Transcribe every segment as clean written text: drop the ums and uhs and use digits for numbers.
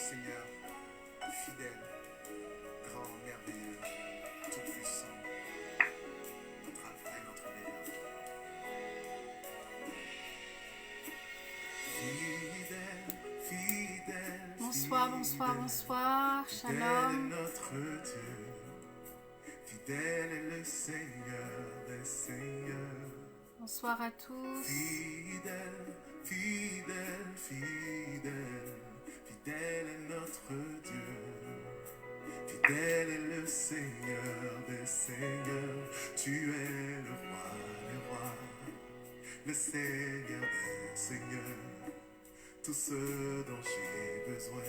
Seigneur, fidèle, grand, merveilleux, tout-puissant, notre alpha et notre oméga. Fidèle, fidèle, bonsoir, bonsoir, bonsoir, fidèle est shalom. notre Dieu, fidèle est le Seigneur des Seigneurs. Bonsoir à tous. Fidèle, fidèle, fidèle, fidèle est notre Dieu. Fidèle est le Seigneur des Seigneurs. Tu es le roi des rois, le Seigneur des Seigneurs. Tout ce dont j'ai besoin,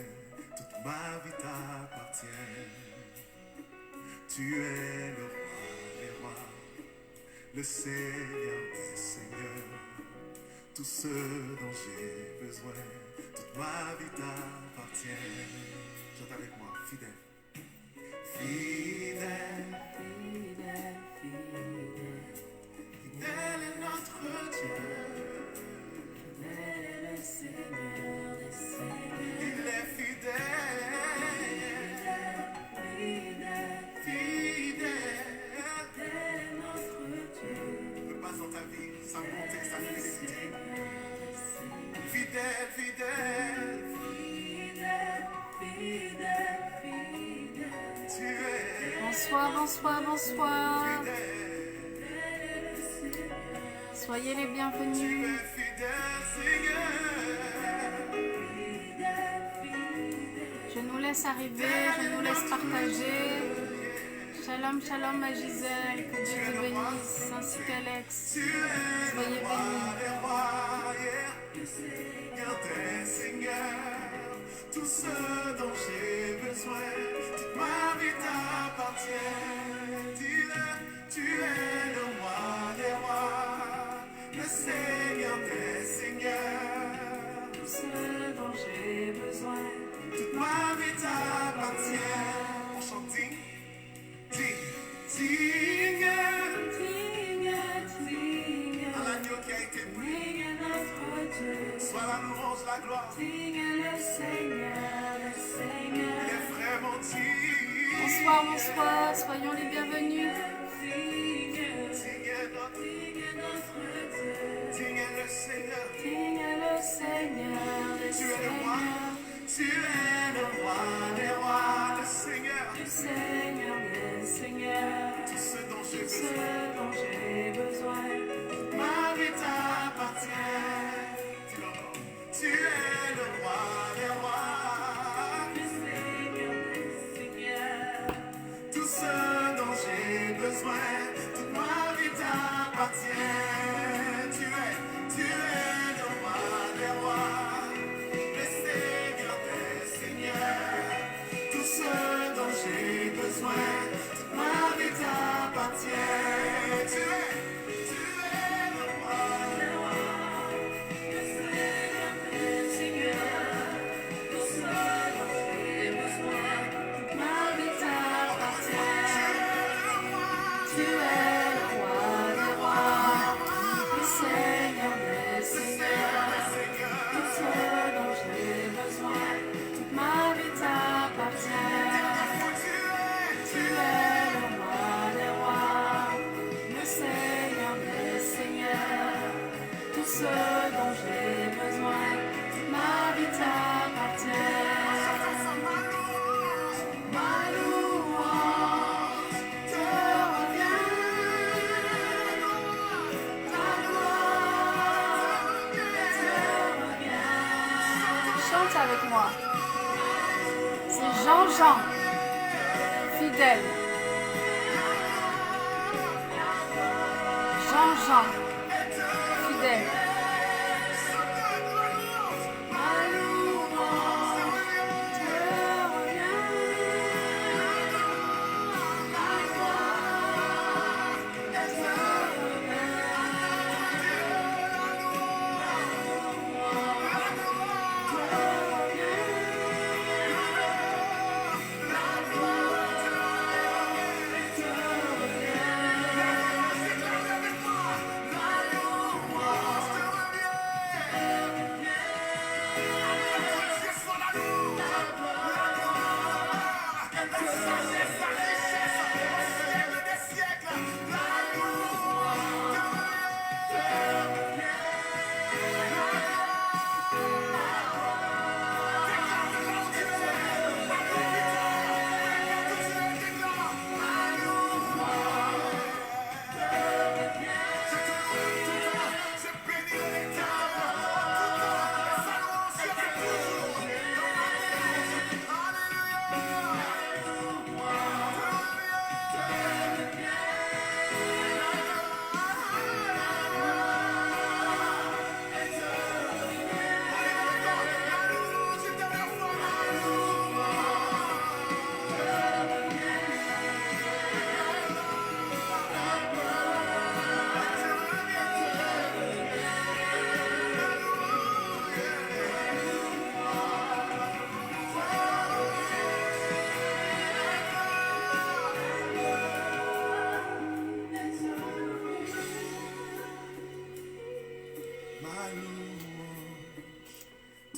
toute ma vie t'appartient. Tu es le roi des rois, le Seigneur des Seigneurs. Tout ce dont j'ai besoin, toute ma vie t'appartient. Chante avec moi, fidèle. Fidèle, Fidèle, fidèle, fidèle est notre Dieu. fidèle est le Seigneur des Seigneurs. Il est fidèle, Fidèle, fidèle. fidèle est notre Dieu. Ne passe dans ta vie sans compter sa fidélité. Seigneur des Seigneurs. Fidèle, fidèle, Fidèle, fidèle, fidèle. tu es Bonsoir, bonsoir, bonsoir. fidèle. Soyez les Tu bienvenus. es fidèle, Seigneur. Je nous laisse arriver, je nous laisse partager. Shalom, shalom à Gisèle, que Dieu te bénisse, ainsi qu'Alex. Tu es Soyez le roi bénis. des rois, le Seigneur des seigneurs. Tout ce dont j'ai besoin, toute ma vie t'appartient. Dis-le, tu es le roi des rois, le Seigneur des seigneurs. Tout ce dont j'ai besoin. Toute ma vie t'appartient. On chante, digne à l'agneau qui a été pris. Soit la louange, la gloire. Il est vraiment digne. Bonsoir, bonsoir, soyons les bienvenus. Digne est notre Dieu. Digne est le Seigneur. Digne est le Seigneur des Tu es le roi. Seigneurs, Tu es le roi des rois, le Seigneur. le Seigneur des Seigneurs. Tout ce dont j'ai Ce besoin, dont j'ai besoin. ma vie t'appartient. Dis-le encore. Tu es le roi des rois. Le Seigneur des Seigneurs. Tout ce dont j'ai besoin, toute ma vie t'appartient. Tu es le roi des rois, le Seigneur des seigneurs. Tout ce dont j'ai besoin, toute ma vie t'appartient. Tu es le roi des rois, Le Seigneur des Seigneurs. Tout ce dont j'ai besoin. Toute ma vie t'appartient. Tu es le roi des rois, le Seigneur des Seigneurs. Tout ce dont j'ai besoin, toute ma vie t'appartient. Tu es le roi des rois, le Seigneur des Seigneurs. Tout ce dont j'ai besoin, toute ma vie t'appartient. Ma louange te revient, ta gloire te revient. Chante avec moi. C'est Jean-Jean, fidèle. Jean-Jean, fidèle. Ma louange te revient, ta gloire te revient.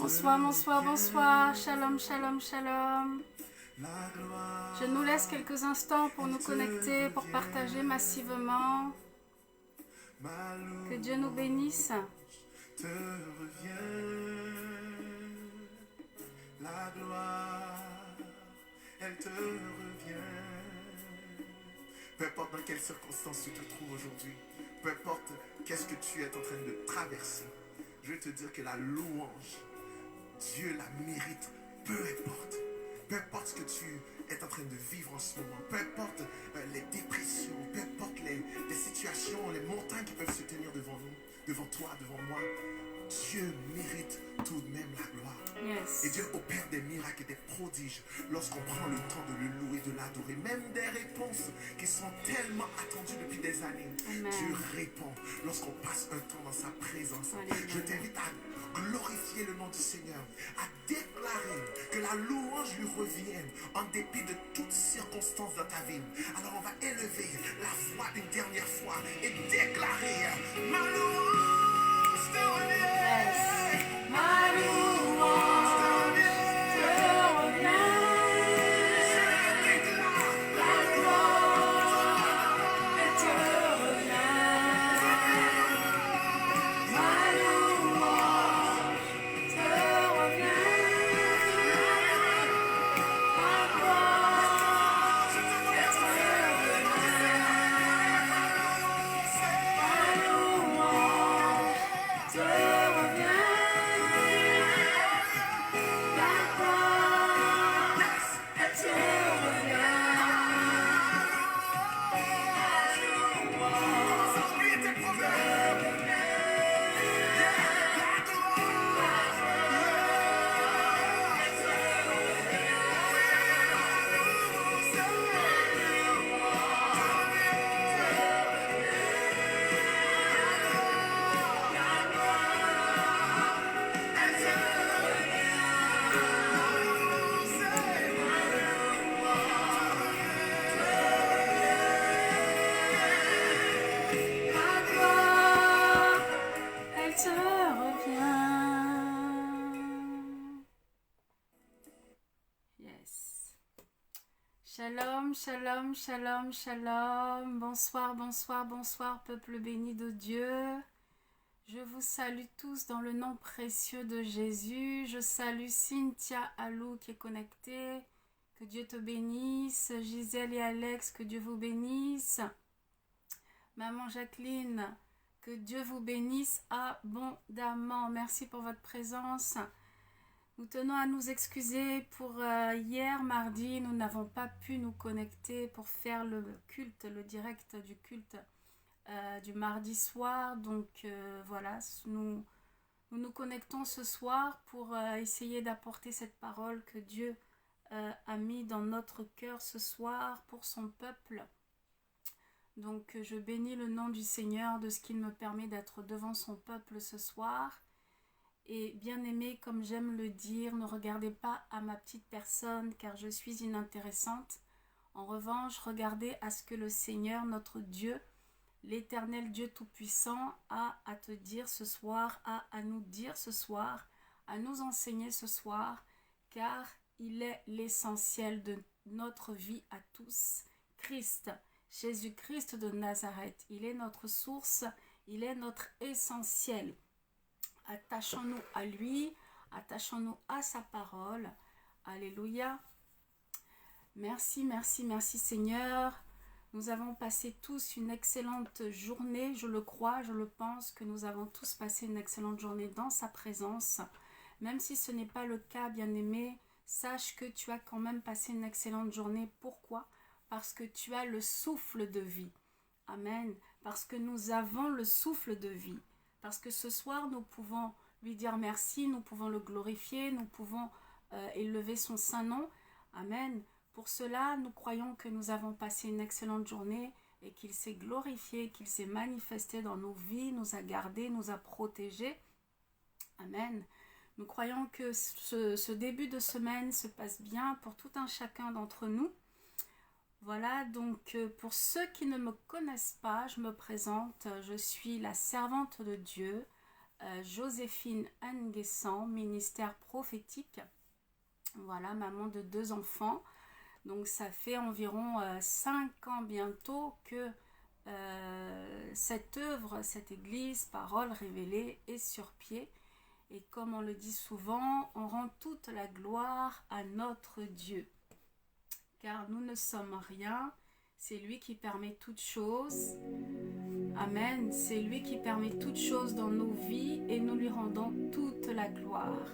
Bonsoir, bonsoir, bonsoir. Shalom, shalom, shalom. La gloire Je nous laisse quelques instants pour nous connecter, pour partager massivement. ma Que Dieu nous bénisse. te revient. La gloire, elle te revient. Peu importe dans quelles circonstances tu te trouves aujourd'hui, peu importe qu'est-ce que tu es en train de traverser, je veux te dire que la louange, Dieu la mérite, peu importe. Peu importe ce que tu es en train de vivre en ce moment, peu importe les dépressions, peu importe les situations, les montagnes qui peuvent se tenir devant nous, devant toi, devant moi, Dieu mérite tout de même la gloire. Yes. Et Dieu opère des miracles et des prodiges lorsqu'on prend le temps de le louer, de l'adorer. Même des réponses qui sont tellement attendues depuis des années. Amen. Dieu répond lorsqu'on passe un temps dans sa présence. Alléluia. Je t'invite à glorifier le nom du Seigneur, à déclarer que la louange lui revienne en dépit de toutes circonstances dans ta vie. Alors on va élever la voix une dernière fois et déclarer ma louange te revient. Yes. Ma louange te revient. Je déclare La gloire, elle te revient. Ma louange te revient. La gloire, elle te revient. Ma louange te revient. La gloire, elle te revient. sans oublier tes problèmes. La gloire, elle te revient. Yes. Shalom, shalom, shalom, shalom. Bonsoir, bonsoir, bonsoir, peuple béni de Dieu. Je vous salue tous dans le nom précieux de Jésus. Je salue Cynthia Alou qui est connectée. Que Dieu te bénisse. Gisèle et Alex, que Dieu vous bénisse. Maman Jacqueline, que Dieu vous bénisse abondamment. Merci pour votre présence. Nous tenons à nous excuser pour hier, mardi. Nous n'avons pas pu nous connecter pour faire le culte, le direct du culte du mardi soir. Donc voilà, nous nous connectons ce soir pour essayer d'apporter cette parole que Dieu a mis dans notre cœur ce soir pour son peuple. Donc je bénis le nom du Seigneur de ce qu'il me permet d'être devant son peuple ce soir. Et bien aimé, comme j'aime le dire, ne regardez pas à ma petite personne car je suis inintéressante. En revanche, regardez à ce que le Seigneur, notre Dieu, l'Éternel Dieu Tout-Puissant, a à te dire ce soir, a à nous dire ce soir, à nous enseigner ce soir, car il est l'essentiel de notre vie à tous. Christ, Jésus-Christ de Nazareth, il est notre source, il est notre essentiel. Attachons-nous à lui, attachons-nous à sa parole. Alléluia. Merci, merci, merci Seigneur. Nous avons passé tous une excellente journée, je le crois, je le pense que nous avons tous passé une excellente journée dans sa présence. Même si ce n'est pas le cas, bien-aimé, sache que tu as quand même passé une excellente journée. Pourquoi ? Parce que tu as le souffle de vie. Amen. Parce que nous avons le souffle de vie. Parce que ce soir, nous pouvons lui dire merci, nous pouvons le glorifier, nous pouvons élever son saint nom. Amen. Pour cela, nous croyons que nous avons passé une excellente journée et qu'il s'est glorifié, qu'il s'est manifesté dans nos vies, nous a gardés, nous a protégés. Amen. Nous croyons que ce début de semaine se passe bien pour tout un chacun d'entre nous. Voilà, donc pour ceux qui ne me connaissent pas, je me présente, je suis la servante de Dieu, Joséphine Nguessan, ministère prophétique. Voilà, maman de 2 enfants. Donc ça fait environ 5 ans bientôt que cette œuvre, cette église, parole révélée, est sur pied. Et comme on le dit souvent, on rend toute la gloire à notre Dieu. Car nous ne sommes rien, c'est lui qui permet toutes choses. Amen, c'est lui qui permet toutes choses dans nos vies et nous lui rendons toute la gloire.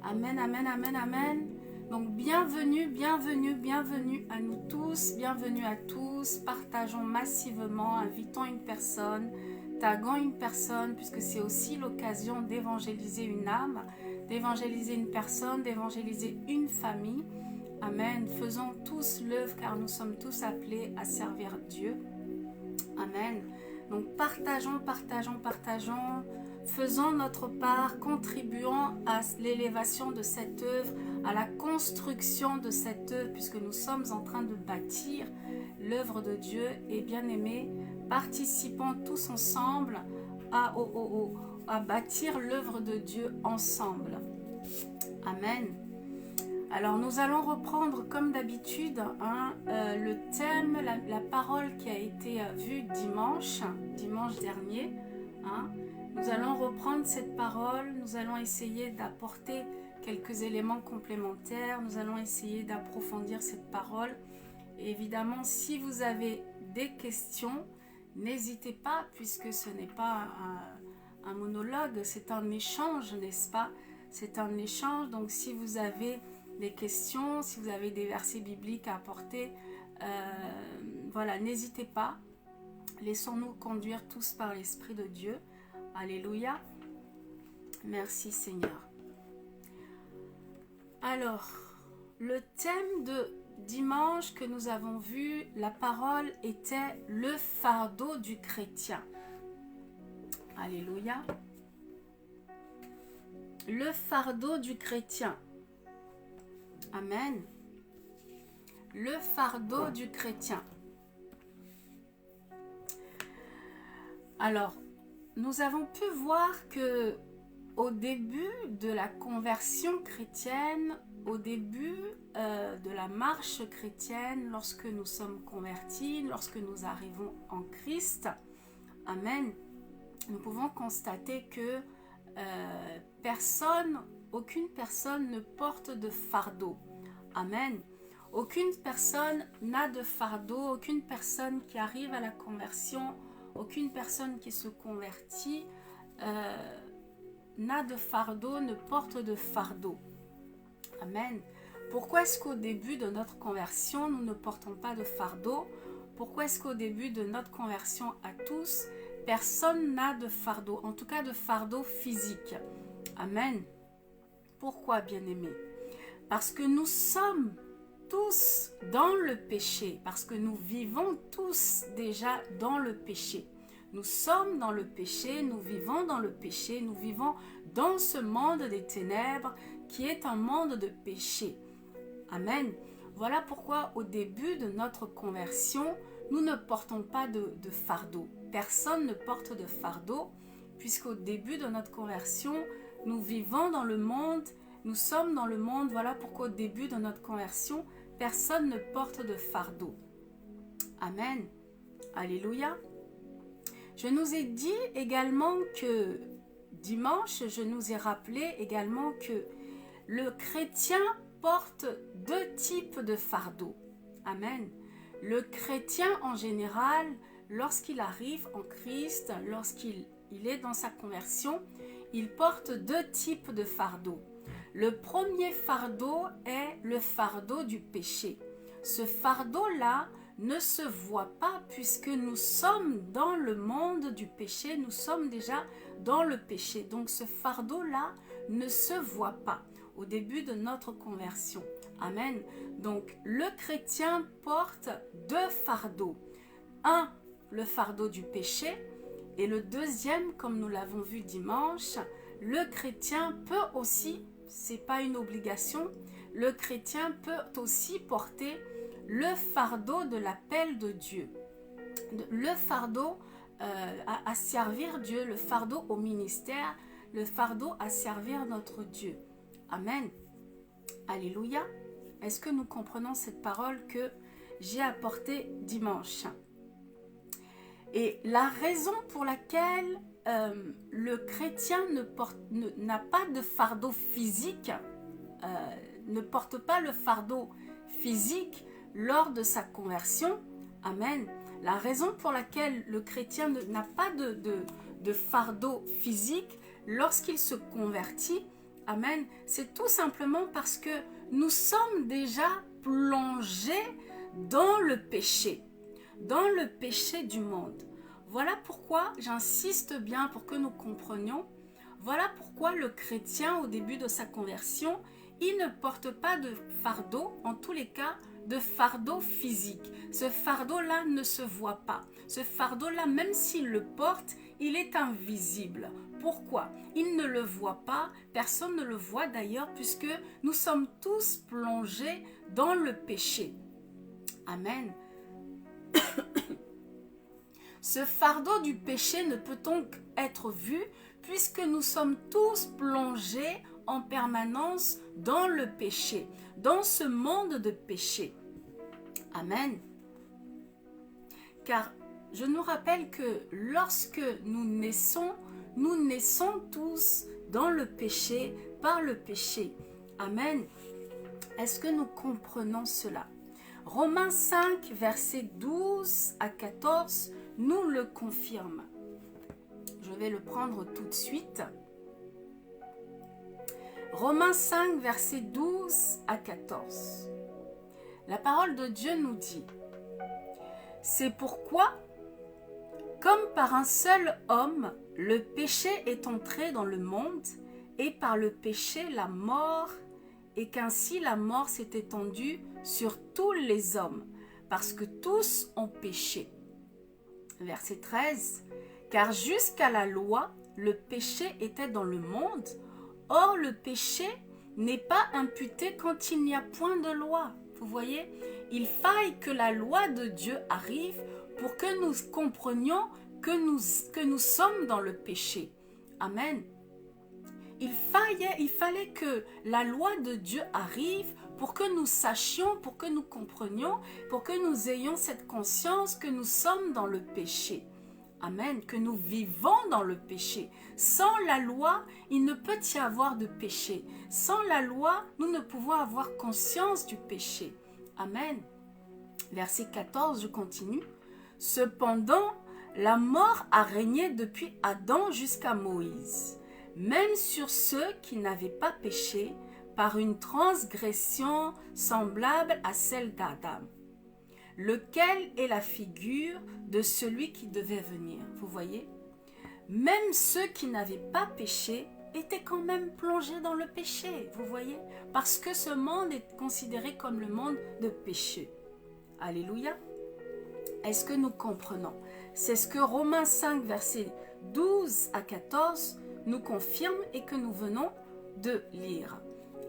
Amen, amen, amen, amen. Donc bienvenue, bienvenue, bienvenue à nous tous, bienvenue à tous. Partageons massivement, invitons une personne, taguons une personne, puisque c'est aussi l'occasion d'évangéliser une âme, d'évangéliser une personne, d'évangéliser une famille. Amen. Faisons tous l'œuvre car nous sommes tous appelés à servir Dieu. Amen. Donc partageons, partageons, partageons. Faisons notre part, contribuons à l'élévation de cette œuvre, à la construction de cette œuvre, puisque nous sommes en train de bâtir l'œuvre de Dieu. Et bien aimés, participons tous ensemble à bâtir l'œuvre de Dieu ensemble. Amen. Alors nous allons reprendre comme d'habitude le thème, la parole qui a été vue dimanche dernier. Nous allons reprendre cette parole, nous allons essayer d'apporter quelques éléments complémentaires, nous allons essayer d'approfondir cette parole. Et évidemment, si vous avez des questions, n'hésitez pas, puisque ce n'est pas un monologue, c'est un échange, n'est-ce pas? C'est un échange, donc si vous avez des questions, si vous avez des versets bibliques à apporter, voilà, n'hésitez pas. Laissons-nous conduire tous par l'Esprit de Dieu. Alléluia. Merci Seigneur. Alors, le thème de dimanche que nous avons vu, la parole était le fardeau du chrétien. Alléluia. Le fardeau du chrétien. Amen. Le fardeau du chrétien. Alors, nous avons pu voir que au début de la conversion chrétienne, au début de la marche chrétienne, lorsque nous sommes convertis, lorsque nous arrivons en Christ, amen, nous pouvons constater que aucune personne ne porte de fardeau. Amen. Aucune personne n'a de fardeau, aucune personne qui arrive à la conversion, aucune personne qui se convertit n'a de fardeau, ne porte de fardeau. Amen. Pourquoi est-ce qu'au début de notre conversion, nous ne portons pas de fardeau? Pourquoi est-ce qu'au début de notre conversion à tous, personne n'a de fardeau, en tout cas de fardeau physique? Amen. Pourquoi, bien-aimés? Parce que nous sommes tous dans le péché, parce que nous vivons tous déjà dans le péché. Nous sommes dans le péché, nous vivons dans le péché, nous vivons dans ce monde des ténèbres qui est un monde de péché. Amen. Voilà pourquoi au début de notre conversion, nous ne portons pas de fardeau. Personne ne porte de fardeau, puisqu'au début de notre conversion, nous vivons dans le monde, nous sommes dans le monde. Voilà pourquoi au début de notre conversion, personne ne porte de fardeau. Amen. Alléluia. Je nous ai dit également que dimanche, je nous ai rappelé également que le chrétien porte 2 types de fardeaux. Amen. Le chrétien en général, lorsqu'il arrive en Christ, lorsqu'il est dans sa conversion, il porte 2 types de fardeaux. Le premier fardeau est le fardeau du péché. Ce fardeau-là ne se voit pas puisque nous sommes dans le monde du péché, nous sommes déjà dans le péché. Donc ce fardeau-là ne se voit pas au début de notre conversion. Amen. Donc le chrétien porte 2 fardeaux. Un, le fardeau du péché, et le deuxième, comme nous l'avons vu dimanche, le chrétien peut aussi, c'est pas une obligation, le chrétien peut aussi porter le fardeau de l'appel de Dieu. Le fardeau à servir Dieu, le fardeau au ministère, le fardeau à servir notre Dieu. Amen. Alléluia. Est-ce que nous comprenons cette parole que j'ai apportée dimanche? Et la raison pour laquelle le chrétien n'a pas de fardeau physique, ne porte pas le fardeau physique lors de sa conversion, amen. La raison pour laquelle le chrétien n'a pas de fardeau physique lorsqu'il se convertit, amen, c'est tout simplement parce que nous sommes déjà plongés dans le péché du monde. Voilà pourquoi j'insiste bien pour que nous comprenions. Voilà pourquoi le chrétien, au début de sa conversion, il ne porte pas de fardeau, en tous les cas, de fardeau physique. Ce fardeau-là ne se voit pas. Ce fardeau-là, même s'il le porte, il est invisible. Pourquoi? Il ne le voit pas, personne ne le voit d'ailleurs, puisque nous sommes tous plongés dans le péché. Amen. Ce fardeau du péché ne peut donc être vu puisque nous sommes tous plongés en permanence dans le péché, dans ce monde de péché. Amen. Car je nous rappelle que lorsque nous naissons tous dans le péché, par le péché. Amen. Est-ce que nous comprenons cela? Romains 5, versets 12 à 14, nous le confirme. Je vais le prendre tout de suite. Romains 5, versets 12 à 14. La parole de Dieu nous dit: c'est pourquoi, comme par un seul homme, le péché est entré dans le monde, et par le péché la mort, et qu'ainsi la mort s'est étendue sur tous les hommes, parce que tous ont péché. Verset 13. Car jusqu'à la loi, le péché était dans le monde. Or, le péché n'est pas imputé quand il n'y a point de loi. Vous voyez, il faille que la loi de Dieu arrive pour que nous comprenions que nous sommes dans le péché. Amen. Il fallait que la loi de Dieu arrive pour que nous sachions, pour que nous comprenions, pour que nous ayons cette conscience que nous sommes dans le péché. Amen, que nous vivons dans le péché. Sans la loi, il ne peut y avoir de péché. Sans la loi, nous ne pouvons avoir conscience du péché. Amen. Verset 14, je continue. Cependant, la mort a régné depuis Adam jusqu'à Moïse, même sur ceux qui n'avaient pas péché, par une transgression semblable à celle d'Adam, lequel est la figure de celui qui devait venir. Vous voyez, même ceux qui n'avaient pas péché étaient quand même plongés dans le péché, vous voyez, parce que ce monde est considéré comme le monde de péché. Alléluia. Est-ce que nous comprenons? C'est ce que Romains 5, versets 12 à 14 nous confirme et que nous venons de lire.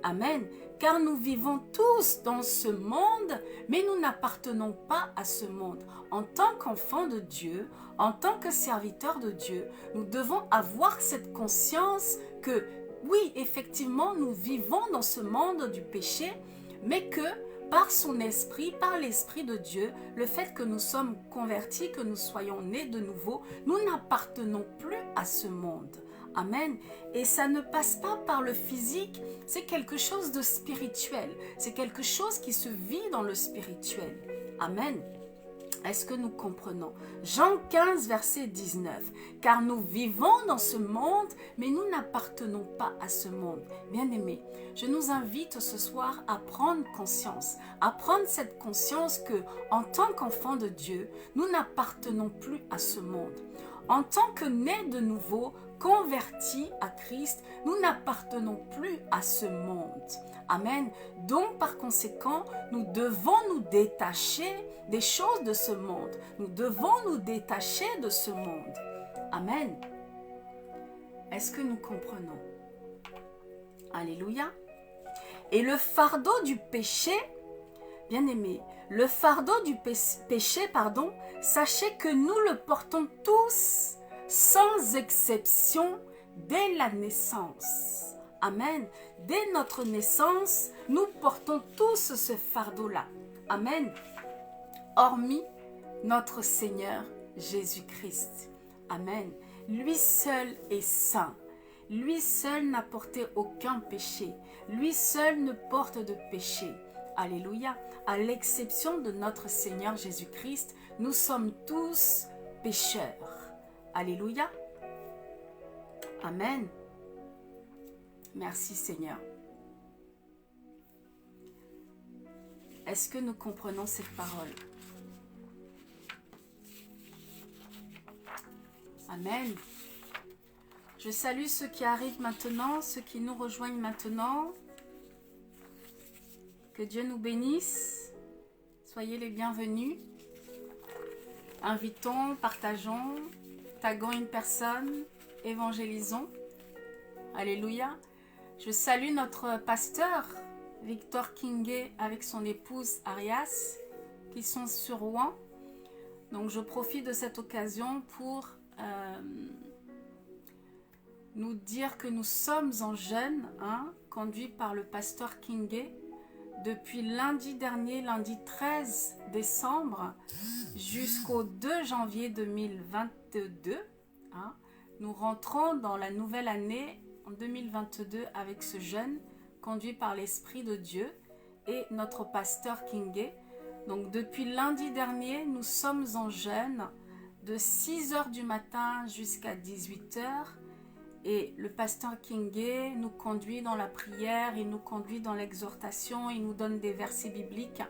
Amen. Car nous vivons tous dans ce monde, mais nous n'appartenons pas à ce monde. En tant qu'enfants de Dieu, en tant que serviteurs de Dieu, nous devons avoir cette conscience que, oui, effectivement, nous vivons dans ce monde du péché, mais que par son esprit, par l'esprit de Dieu, le fait que nous sommes convertis, que nous soyons nés de nouveau, nous n'appartenons plus à ce monde. Amen. Et ça ne passe pas par le physique, c'est quelque chose de spirituel. C'est quelque chose qui se vit dans le spirituel. Amen. Est-ce que nous comprenons? Jean 15, verset 19. Car nous vivons dans ce monde, mais nous n'appartenons pas à ce monde. Bien-aimés, je nous invite ce soir à prendre conscience, à prendre cette conscience que, en tant qu'enfants de Dieu, nous n'appartenons plus à ce monde. En tant que nés de nouveau, convertis à Christ, nous n'appartenons plus à ce monde. Amen. Donc, par conséquent, nous devons nous détacher des choses de ce monde. Nous devons nous détacher de ce monde. Amen. Est-ce que nous comprenons? Alléluia. Et le fardeau du péché Bien-aimés, le fardeau du péché, sachez que nous le portons tous, sans exception, dès la naissance. Amen. Dès notre naissance, nous portons tous ce fardeau-là. Amen. Hormis notre Seigneur Jésus-Christ. Amen. Lui seul est saint. Lui seul n'a porté aucun péché. Lui seul ne porte de péché. Alléluia. À l'exception de notre Seigneur Jésus-Christ, nous sommes tous pécheurs. Alléluia. Amen. Merci Seigneur. Est-ce que nous comprenons cette parole? Amen. Je salue ceux qui arrivent maintenant, ceux qui nous rejoignent maintenant. Que Dieu nous bénisse. Soyez les bienvenus. Invitons, partageons, taguons une personne, évangélisons. Alléluia. Je salue notre pasteur, Victor Kingé, avec son épouse Arias, qui sont sur Rouen. Donc je profite de cette occasion pour nous dire que nous sommes en jeûne, conduit par le pasteur Kingé, depuis lundi dernier, lundi 13 décembre, jusqu'au 2 janvier 2022. Nous rentrons dans la nouvelle année en 2022 avec ce jeûne conduit par l'Esprit de Dieu et notre pasteur Kingé. Donc depuis lundi dernier, nous sommes en jeûne de 6h du matin jusqu'à 18h. Et le pasteur Kingé nous conduit dans la prière, il nous conduit dans l'exhortation, il nous donne des versets bibliques.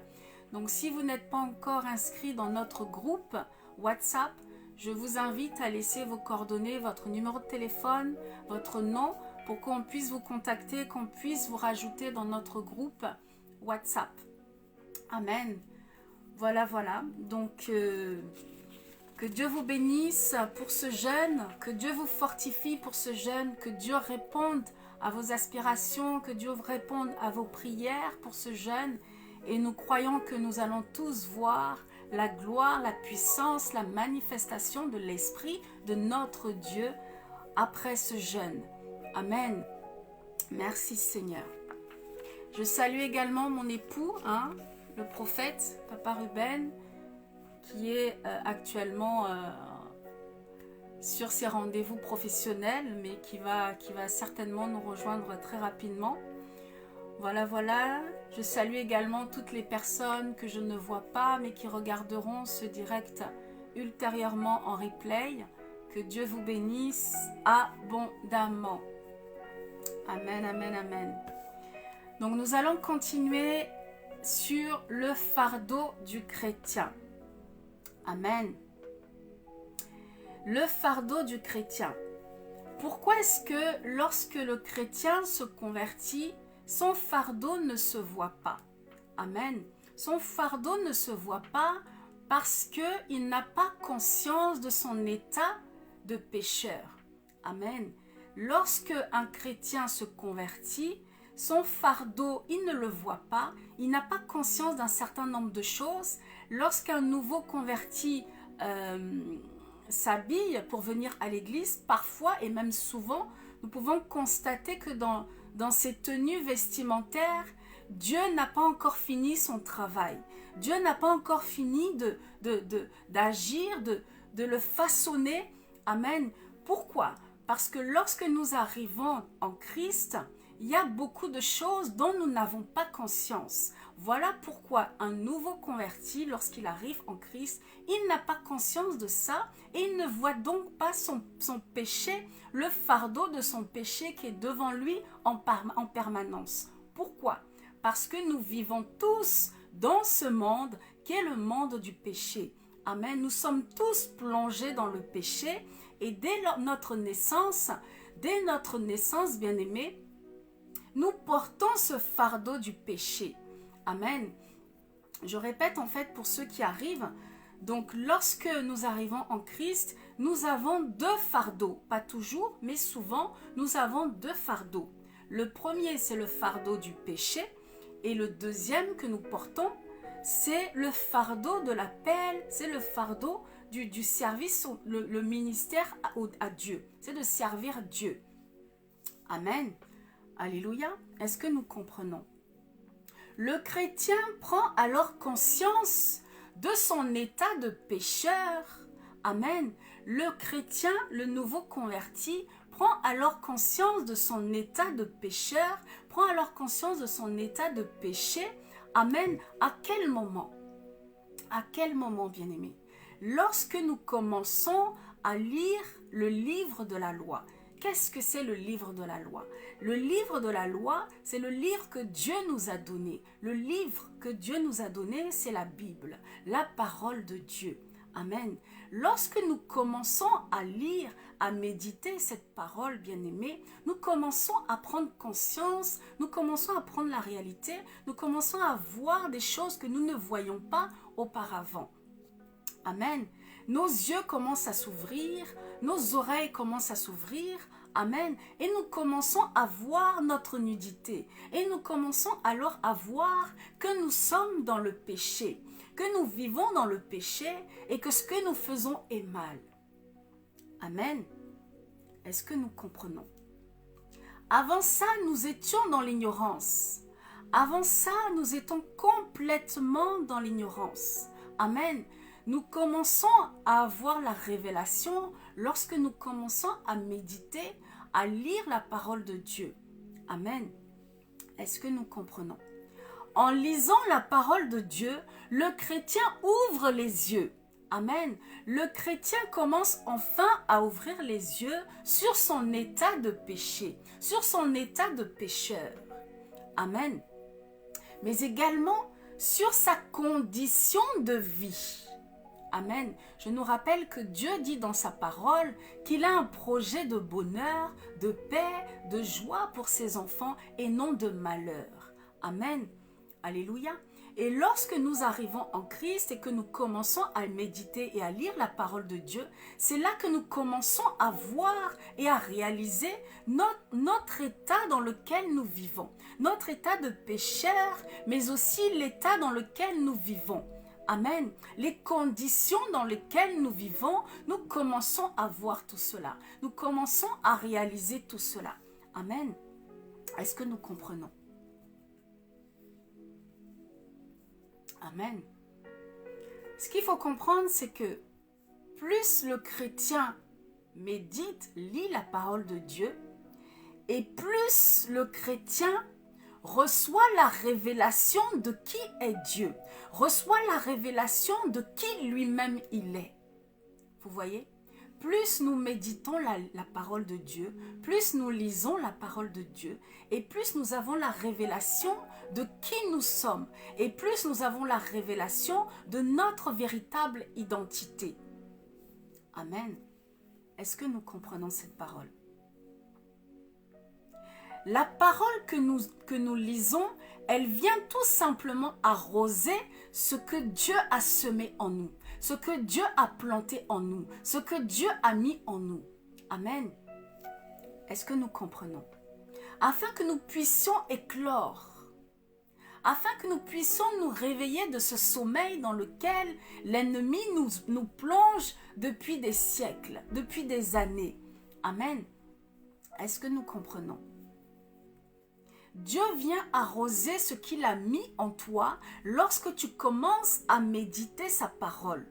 Donc si vous n'êtes pas encore inscrit dans notre groupe WhatsApp, je vous invite à laisser vos coordonnées, votre numéro de téléphone, votre nom, pour qu'on puisse vous contacter, qu'on puisse vous rajouter dans notre groupe WhatsApp. Amen. Voilà. Donc, que Dieu vous bénisse pour ce jeûne, que Dieu vous fortifie pour ce jeûne, que Dieu réponde à vos aspirations, que Dieu réponde à vos prières pour ce jeûne. Et nous croyons que nous allons tous voir la gloire, la puissance, la manifestation de l'Esprit de notre Dieu après ce jeûne. Amen. Merci Seigneur. Je salue également mon époux, le prophète, Papa Ruben, qui est actuellement sur ses rendez-vous professionnels, mais qui va certainement nous rejoindre très rapidement. Voilà. Je salue également toutes les personnes que je ne vois pas, mais qui regarderont ce direct ultérieurement en replay. Que Dieu vous bénisse abondamment. Amen. Donc nous allons continuer sur le fardeau du chrétien. Amen. Le fardeau du chrétien. Pourquoi est-ce que lorsque le chrétien se convertit, son fardeau ne se voit pas? Amen. Son fardeau ne se voit pas parce qu'il n'a pas conscience de son état de pécheur. Amen. Lorsque un chrétien se convertit, son fardeau, il ne le voit pas, il n'a pas conscience d'un certain nombre de choses. Lorsqu'un nouveau converti s'habille pour venir à l'église, parfois et même souvent, nous pouvons constater que dans ses tenues vestimentaires, Dieu n'a pas encore fini son travail. Dieu n'a pas encore fini d'agir, de le façonner. Amen. Pourquoi? Parce que lorsque nous arrivons en Christ, il y a beaucoup de choses dont nous n'avons pas conscience. Voilà pourquoi un nouveau converti, lorsqu'il arrive en Christ, il n'a pas conscience de ça et il ne voit donc pas son péché, le fardeau de son péché qui est devant lui en permanence. Pourquoi? Parce que nous vivons tous dans ce monde qui est le monde du péché. Amen. Nous sommes tous plongés dans le péché et dès notre naissance, bien-aimés, nous portons ce fardeau du péché. Amen. Je répète en fait pour ceux qui arrivent. Donc lorsque nous arrivons en Christ, nous avons deux fardeaux. Pas toujours, mais souvent, nous avons deux fardeaux. Le premier, c'est le fardeau du péché. Et le deuxième que nous portons, c'est le fardeau de l'appel, c'est le fardeau du service, le ministère à Dieu. C'est de servir Dieu. Amen. Alléluia. Est-ce que nous comprenons? Le chrétien prend alors conscience de son état de pécheur. Amen. Le chrétien, le nouveau converti, prend alors conscience de son état de pécheur, prend alors conscience de son état de péché. Amen. À quel moment? À quel moment, bien-aimés? Lorsque nous commençons à lire le livre de la loi. Qu'est-ce que c'est le livre de la loi? Le livre de la loi, c'est le livre que Dieu nous a donné. Le livre que Dieu nous a donné, c'est la Bible, la parole de Dieu. Amen. Lorsque nous commençons à lire, à méditer cette parole, bien-aimée, nous commençons à prendre conscience, nous commençons à prendre la réalité, nous commençons à voir des choses que nous ne voyions pas auparavant. Amen. Nos yeux commencent à s'ouvrir, nos oreilles commencent à s'ouvrir. Amen. Et nous commençons à voir notre nudité. Et nous commençons alors à voir que nous sommes dans le péché, que nous vivons dans le péché et que ce que nous faisons est mal. Amen. Est-ce que nous comprenons? Avant ça, nous étions dans l'ignorance. Avant ça, nous étions complètement dans l'ignorance. Amen. Nous commençons à avoir la révélation lorsque nous commençons à méditer, à lire la parole de Dieu. Amen. Est-ce que nous comprenons? En lisant la parole de Dieu, le chrétien ouvre les yeux. Amen. Le chrétien commence enfin à ouvrir les yeux sur son état de péché, sur son état de pécheur. Amen. Mais également sur sa condition de vie. Amen. Je nous rappelle que Dieu dit dans sa parole qu'il a un projet de bonheur, de paix, de joie pour ses enfants et non de malheur. Amen. Alléluia. Et lorsque nous arrivons en Christ et que nous commençons à méditer et à lire la parole de Dieu, c'est là que nous commençons à voir et à réaliser notre état dans lequel nous vivons. Notre état de pécheur, mais aussi l'état dans lequel nous vivons. Amen. Les conditions dans lesquelles nous vivons, nous commençons à voir tout cela. Nous commençons à réaliser tout cela. Amen. Est-ce que nous comprenons? Amen. Ce qu'il faut comprendre, c'est que plus le chrétien médite, lit la parole de Dieu, et plus le chrétien reçoit la révélation de qui est Dieu, reçoit la révélation de qui lui-même il est. Vous voyez? Plus nous méditons la parole de Dieu, plus nous lisons la parole de Dieu, et plus nous avons la révélation de qui nous sommes, et plus nous avons la révélation de notre véritable identité. Amen. Est-ce que nous comprenons cette parole? La parole que nous lisons, elle vient tout simplement arroser ce que Dieu a semé en nous, ce que Dieu a planté en nous, ce que Dieu a mis en nous. Amen. Est-ce que nous comprenons? Afin que nous puissions éclore, afin que nous puissions nous réveiller de ce sommeil dans lequel l'ennemi nous plonge depuis des siècles, depuis des années. Amen. Est-ce que nous comprenons? Dieu vient arroser ce qu'il a mis en toi lorsque tu commences à méditer sa parole.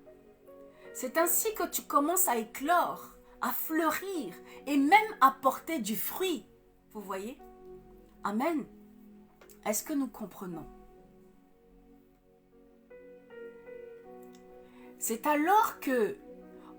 C'est ainsi que tu commences à éclore, à fleurir et même à porter du fruit. Vous voyez? Amen. Est-ce que nous comprenons? C'est alors que,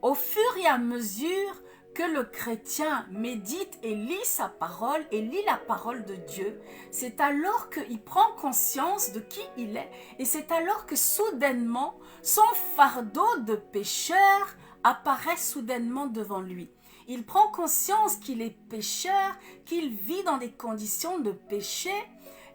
au fur et à mesure que le chrétien médite et lit sa parole et lit la parole de Dieu, c'est alors qu'il prend conscience de qui il est et c'est alors que soudainement, son fardeau de pécheur apparaît soudainement devant lui. Il prend conscience qu'il est pécheur, qu'il vit dans des conditions de péché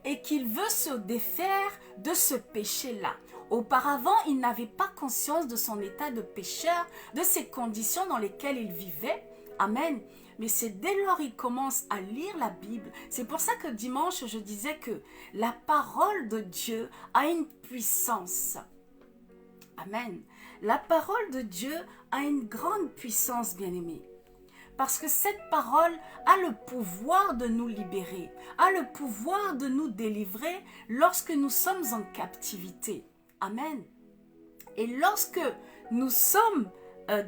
et qu'il veut se défaire de ce péché-là. Auparavant, il n'avait pas conscience de son état de pécheur, de ces conditions dans lesquelles il vivait. Amen. Mais c'est dès lors qu'il commence à lire la Bible. C'est pour ça que dimanche, je disais que la parole de Dieu a une puissance. Amen. La parole de Dieu a une grande puissance, bien-aimés. Parce que cette parole a le pouvoir de nous libérer, a le pouvoir de nous délivrer lorsque nous sommes en captivité. Amen. Et lorsque nous sommes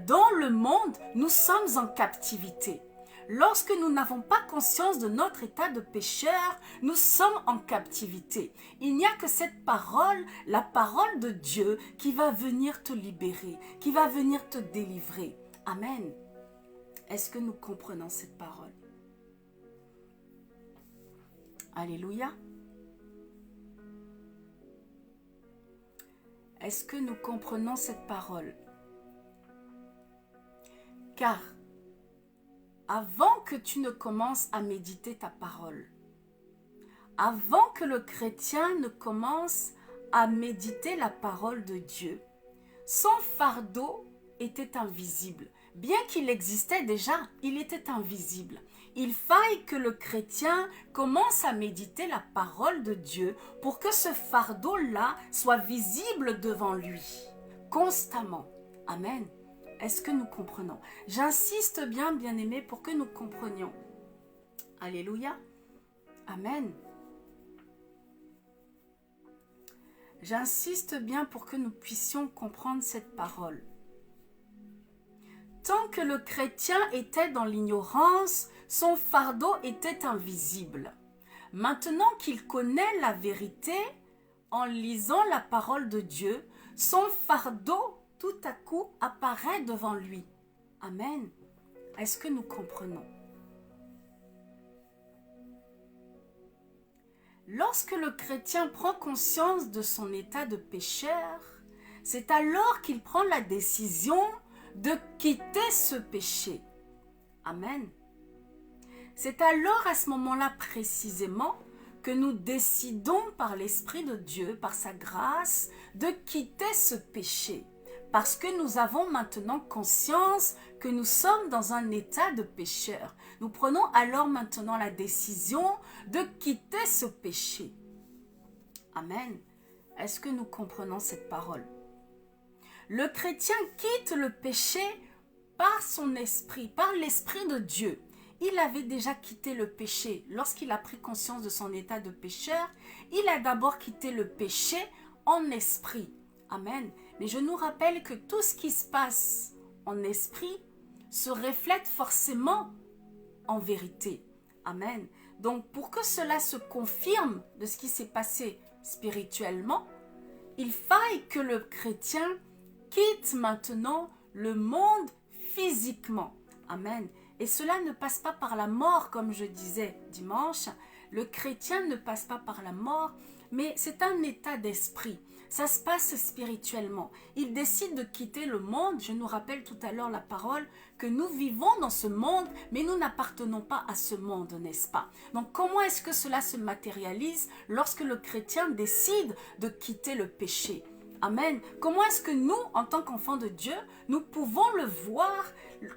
dans le monde, nous sommes en captivité. Lorsque nous n'avons pas conscience de notre état de pécheur, nous sommes en captivité. Il n'y a que cette parole, la parole de Dieu, qui va venir te libérer, qui va venir te délivrer. Amen. Est-ce que nous comprenons cette parole? Alléluia. Est-ce que nous comprenons cette parole? Car avant que tu ne commences à méditer ta parole, avant que le chrétien ne commence à méditer la parole de Dieu, son fardeau était invisible. Bien qu'il existait déjà, il était invisible. Il faille que le chrétien commence à méditer la parole de Dieu pour que ce fardeau-là soit visible devant lui, constamment. Amen. Est-ce que nous comprenons? J'insiste bien, bien-aimés, pour que nous comprenions. Alléluia. Amen. J'insiste bien pour que nous puissions comprendre cette parole. Tant que le chrétien était dans l'ignorance, son fardeau était invisible. Maintenant qu'il connaît la vérité, en lisant la parole de Dieu, son fardeau tout à coup apparaît devant lui. Amen. Est-ce que nous comprenons? Lorsque le chrétien prend conscience de son état de pécheur, c'est alors qu'il prend la décision de quitter ce péché. Amen. C'est alors à ce moment-là précisément que nous décidons par l'Esprit de Dieu, par sa grâce, de quitter ce péché. Parce que nous avons maintenant conscience que nous sommes dans un état de pécheur. Nous prenons alors maintenant la décision de quitter ce péché. Amen. Est-ce que nous comprenons cette parole? Le chrétien quitte le péché par son esprit, par l'Esprit de Dieu. Il avait déjà quitté le péché. Lorsqu'il a pris conscience de son état de pécheur, il a d'abord quitté le péché en esprit. Amen. Mais je nous rappelle que tout ce qui se passe en esprit se reflète forcément en vérité. Amen. Donc, pour que cela se confirme de ce qui s'est passé spirituellement, il faille que le chrétien quitte maintenant le monde physiquement. Amen. Et cela ne passe pas par la mort, comme je disais dimanche. Le chrétien ne passe pas par la mort, mais c'est un état d'esprit. Ça se passe spirituellement. Il décide de quitter le monde. Je nous rappelle tout à l'heure la parole que nous vivons dans ce monde, mais nous n'appartenons pas à ce monde, n'est-ce pas? Donc comment est-ce que cela se matérialise lorsque le chrétien décide de quitter le péché? Amen. Comment est-ce que nous, en tant qu'enfants de Dieu, nous pouvons le voir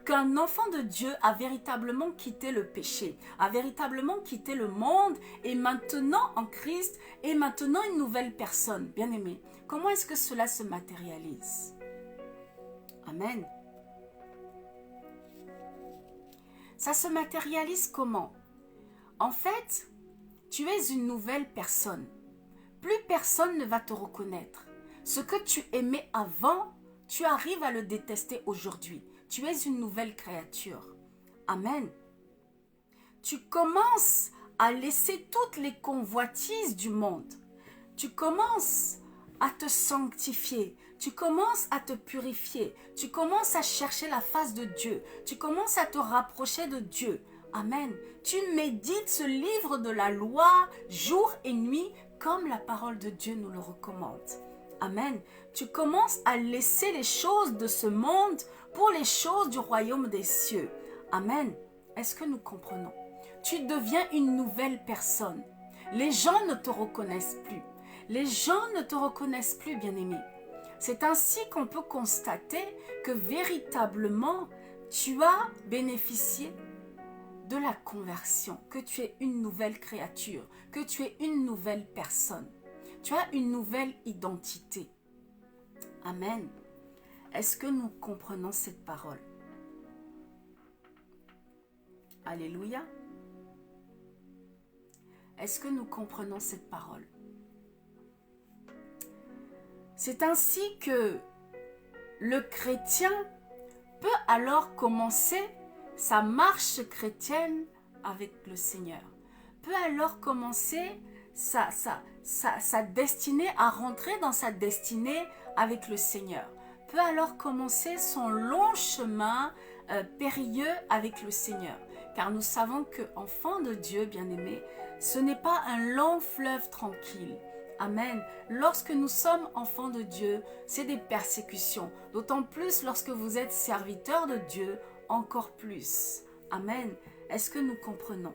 qu'un enfant de Dieu a véritablement quitté le péché, a véritablement quitté le monde et maintenant en Christ est maintenant une nouvelle personne, bien aimé. Comment est-ce que cela se matérialise? Amen. Ça se matérialise comment? En fait, tu es une nouvelle personne. Plus personne ne va te reconnaître. Ce que tu aimais avant, tu arrives à le détester aujourd'hui. Tu es une nouvelle créature. Amen. Tu commences à laisser toutes les convoitises du monde. Tu commences à te sanctifier. Tu commences à te purifier. Tu commences à chercher la face de Dieu. Tu commences à te rapprocher de Dieu. Amen. Tu médites ce livre de la loi jour et nuit comme la parole de Dieu nous le recommande. Amen. Tu commences à laisser les choses de ce monde pour les choses du royaume des cieux. Amen. Est-ce que nous comprenons? Tu deviens une nouvelle personne. Les gens ne te reconnaissent plus. Les gens ne te reconnaissent plus, bien-aimé. C'est ainsi qu'on peut constater que véritablement, tu as bénéficié de la conversion, que tu es une nouvelle créature, que tu es une nouvelle personne. Tu as une nouvelle identité. Amen. Est-ce que nous comprenons cette parole? Alléluia. Est-ce que nous comprenons cette parole? C'est ainsi que le chrétien peut alors commencer sa marche chrétienne avec le Seigneur. Peut alors commencer sa destinée, à rentrer dans sa destinée avec le Seigneur. Peut alors commencer son long chemin périlleux avec le Seigneur. Car nous savons que, enfants de Dieu, bien-aimés, ce n'est pas un long fleuve tranquille. Amen. Lorsque nous sommes enfants de Dieu, c'est des persécutions. D'autant plus lorsque vous êtes serviteurs de Dieu, encore plus. Amen. Est-ce que nous comprenons?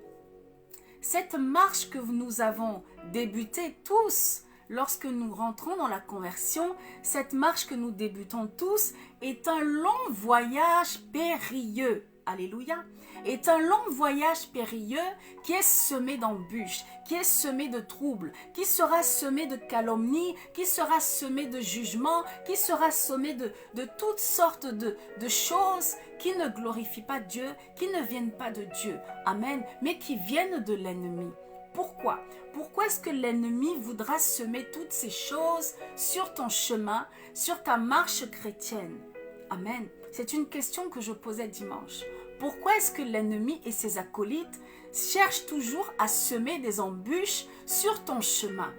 Cette marche que nous avons débutée tous, lorsque nous rentrons dans la conversion, cette marche que nous débutons tous est un long voyage périlleux. Alléluia. Est un long voyage périlleux qui est semé d'embûches, qui est semé de troubles, qui sera semé de calomnies, qui sera semé de jugements, qui sera semé de toutes sortes de choses qui ne glorifient pas Dieu, qui ne viennent pas de Dieu. Amen. Mais qui viennent de l'ennemi. Pourquoi? Pourquoi est-ce que l'ennemi voudra semer toutes ces choses sur ton chemin, sur ta marche chrétienne? Amen. C'est une question que je posais dimanche. Pourquoi est-ce que l'ennemi et ses acolytes cherchent toujours à semer des embûches sur ton chemin?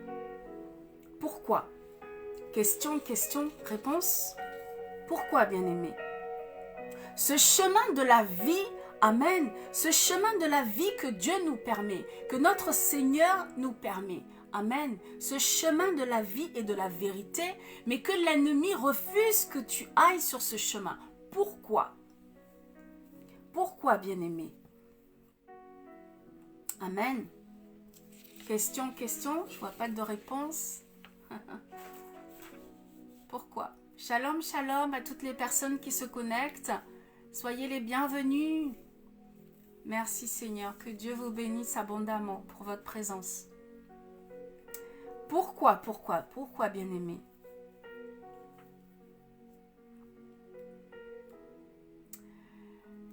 Pourquoi? Question, réponse. Pourquoi, bien-aimé? Ce chemin de la vie, amen, ce chemin de la vie que Dieu nous permet, que notre Seigneur nous permet, amen, ce chemin de la vie et de la vérité, mais que l'ennemi refuse que tu ailles sur ce chemin. Pourquoi? Pourquoi, bien-aimé? Amen. Question, je vois pas de réponse. Pourquoi? Shalom, shalom à toutes les personnes qui se connectent. Soyez les bienvenus. Merci Seigneur, que Dieu vous bénisse abondamment pour votre présence. Pourquoi, bien-aimé?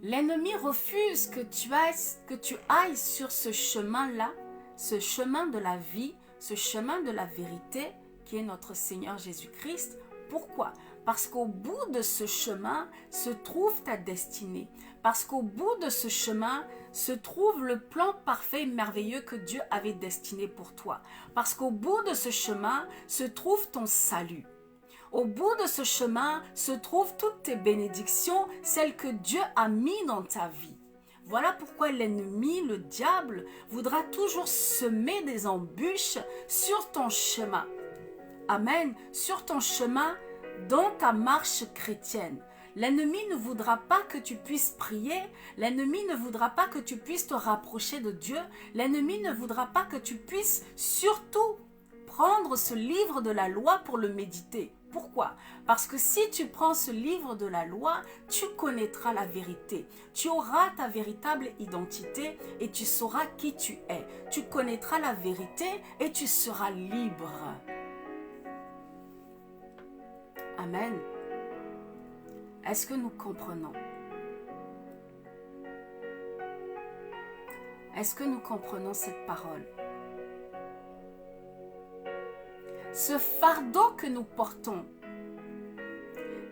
L'ennemi refuse que tu ailles sur ce chemin-là, ce chemin de la vie, ce chemin de la vérité qui est notre Seigneur Jésus-Christ. Pourquoi? Parce qu'au bout de ce chemin se trouve ta destinée. Parce qu'au bout de ce chemin se trouve le plan parfait et merveilleux que Dieu avait destiné pour toi. Parce qu'au bout de ce chemin se trouve ton salut. Au bout de ce chemin se trouvent toutes tes bénédictions, celles que Dieu a mises dans ta vie. Voilà pourquoi l'ennemi, le diable, voudra toujours semer des embûches sur ton chemin. Amen. Sur ton chemin, dans ta marche chrétienne. L'ennemi ne voudra pas que tu puisses prier. L'ennemi ne voudra pas que tu puisses te rapprocher de Dieu. L'ennemi ne voudra pas que tu puisses surtout prendre ce livre de la loi pour le méditer. Pourquoi? Parce que si tu prends ce livre de la loi, tu connaîtras la vérité. Tu auras ta véritable identité et tu sauras qui tu es. Tu connaîtras la vérité et tu seras libre. Amen. Est-ce que nous comprenons? Est-ce que nous comprenons cette parole? Ce fardeau que nous portons,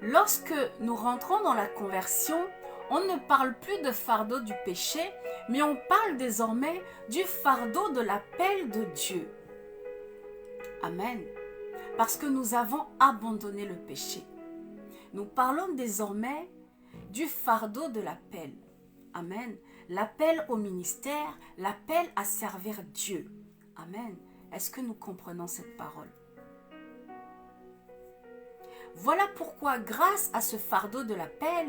lorsque nous rentrons dans la conversion, on ne parle plus de fardeau du péché, mais on parle désormais du fardeau de l'appel de Dieu. Amen. Parce que nous avons abandonné le péché. Nous parlons désormais du fardeau de l'appel. Amen. L'appel au ministère, l'appel à servir Dieu. Amen. Est-ce que nous comprenons cette parole? Voilà pourquoi, grâce à ce fardeau de l'appel,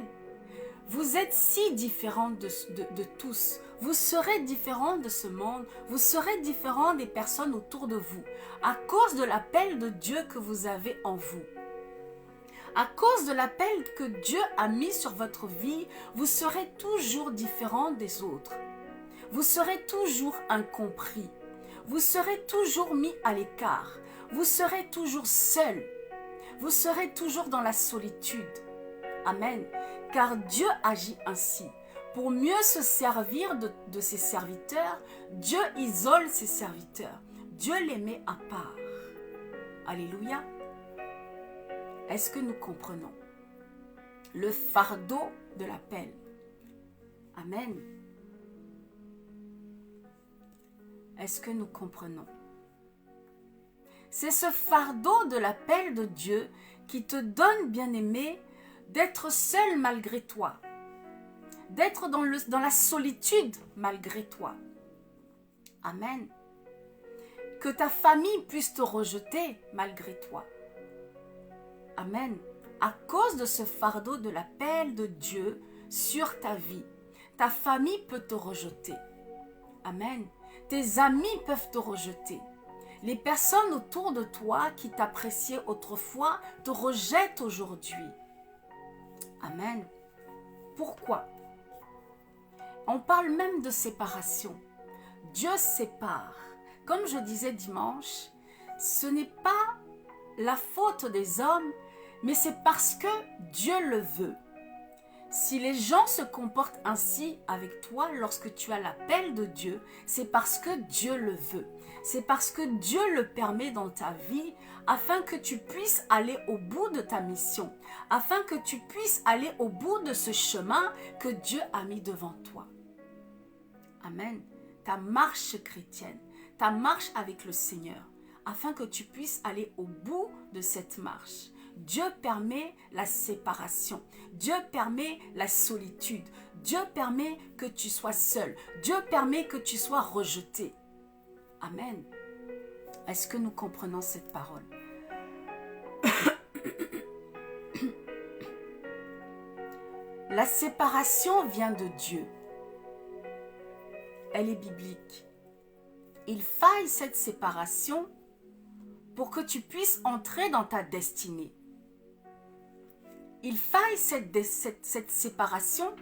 vous êtes si différents de tous. Vous serez différents de ce monde. Vous serez différents des personnes autour de vous. À cause de l'appel de Dieu que vous avez en vous. À cause de l'appel que Dieu a mis sur votre vie, vous serez toujours différent des autres. Vous serez toujours incompris. Vous serez toujours mis à l'écart. Vous serez toujours seul. Vous serez toujours dans la solitude. Amen. Car Dieu agit ainsi. Pour mieux se servir de ses serviteurs, Dieu isole ses serviteurs. Dieu les met à part. Alléluia. Est-ce que nous comprenons le fardeau de l'appel? Amen. Est-ce que nous comprenons? C'est ce fardeau de l'appel de Dieu qui te donne, bien-aimé, d'être seul malgré toi, d'être dans la solitude malgré toi. Amen. Que ta famille puisse te rejeter malgré toi. Amen. À cause de ce fardeau de l'appel de Dieu sur ta vie, ta famille peut te rejeter. Amen. Tes amis peuvent te rejeter. Les personnes autour de toi qui t'appréciaient autrefois te rejettent aujourd'hui. Amen. Pourquoi? On parle même de séparation. Dieu sépare. Comme je disais dimanche, ce n'est pas la faute des hommes, mais c'est parce que Dieu le veut. Si les gens se comportent ainsi avec toi lorsque tu as l'appel de Dieu, c'est parce que Dieu le veut. C'est parce que Dieu le permet dans ta vie afin que tu puisses aller au bout de ta mission, afin que tu puisses aller au bout de ce chemin que Dieu a mis devant toi. Amen. Ta marche chrétienne, ta marche avec le Seigneur, afin que tu puisses aller au bout de cette marche. Dieu permet la séparation. Dieu permet la solitude. Dieu permet que tu sois seul. Dieu permet que tu sois rejeté. Amen. Est-ce que nous comprenons cette parole? La séparation vient de Dieu. Elle est biblique. Il faille cette séparation pour que tu puisses entrer dans ta destinée. Il faille cette séparation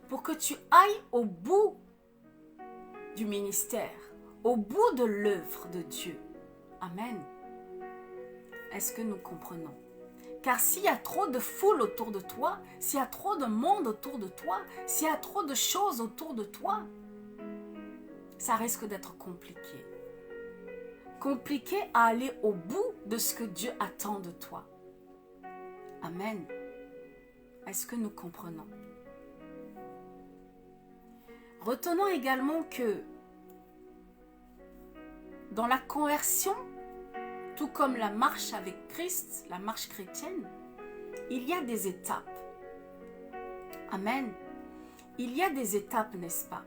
pour que tu ailles au bout du ministère, au bout de l'œuvre de Dieu. Amen. Est-ce que nous comprenons? Car s'il y a trop de foule autour de toi, s'il y a trop de monde autour de toi, s'il y a trop de choses autour de toi, ça risque d'être compliqué. Compliqué à aller au bout de ce que Dieu attend de toi. Amen. Est-ce que nous comprenons? Retenons également que dans la conversion, tout comme la marche avec Christ, la marche chrétienne, il y a des étapes. Amen. Il y a des étapes, n'est-ce pas?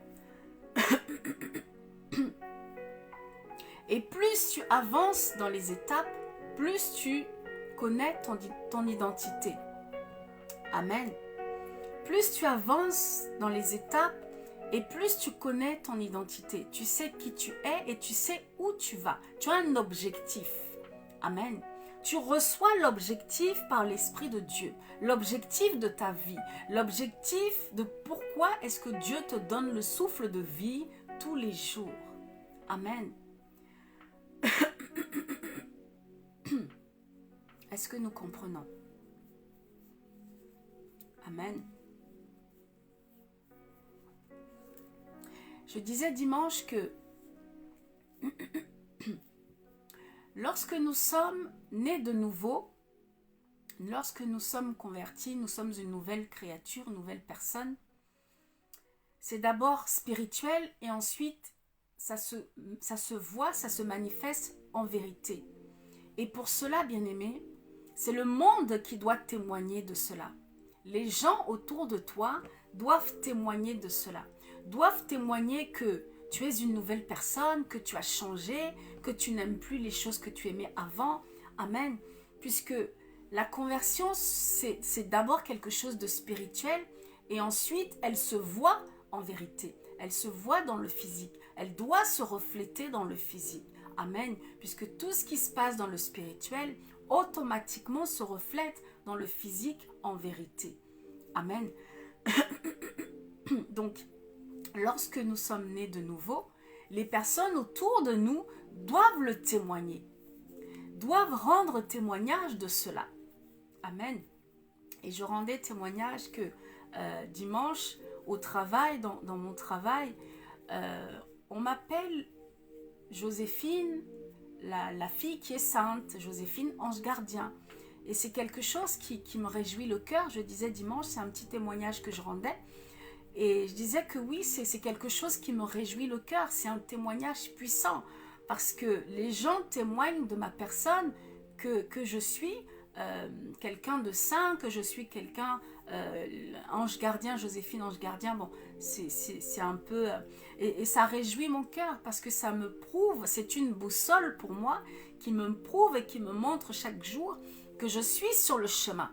Et plus tu avances dans les étapes, plus tu connais ton identité. Amen. Plus tu avances dans les étapes et plus tu connais ton identité. Tu sais qui tu es et tu sais où tu vas. Tu as un objectif. Amen. Tu reçois l'objectif par l'Esprit de Dieu. L'objectif de ta vie. L'objectif de pourquoi est-ce que Dieu te donne le souffle de vie tous les jours. Amen. Est-ce que nous comprenons? Amen. Je disais dimanche que lorsque nous sommes nés de nouveau, lorsque nous sommes convertis, nous sommes une nouvelle créature, une nouvelle personne. C'est d'abord spirituel et ensuite ça se voit, ça se manifeste en vérité. Et pour cela, bien-aimé, c'est le monde qui doit témoigner de cela. Les gens autour de toi doivent témoigner de cela. Doivent témoigner que tu es une nouvelle personne, que tu as changé, que tu n'aimes plus les choses que tu aimais avant. Amen. Puisque la conversion, c'est d'abord quelque chose de spirituel et ensuite, elle se voit en vérité. Elle se voit dans le physique. Elle doit se refléter dans le physique. Amen. Puisque tout ce qui se passe dans le spirituel, automatiquement se reflète dans le physique en vérité. Amen. Donc, lorsque nous sommes nés de nouveau, les personnes autour de nous doivent le témoigner, doivent rendre témoignage de cela. Amen. Et je rendais témoignage que dimanche, au travail, dans mon travail, on m'appelle Joséphine, la fille qui est sainte, Joséphine, ange gardien. Et c'est quelque chose qui me réjouit le cœur. Je disais dimanche, c'est un petit témoignage que je rendais. Et je disais que oui, c'est quelque chose qui me réjouit le cœur. C'est un témoignage puissant. Parce que les gens témoignent de ma personne que je suis quelqu'un de saint, que je suis quelqu'un, ange gardien, Joséphine, ange gardien. Bon, c'est un peu... et ça réjouit mon cœur parce que ça me prouve, c'est une boussole pour moi qui me prouve et qui me montre chaque jour que je suis sur le chemin.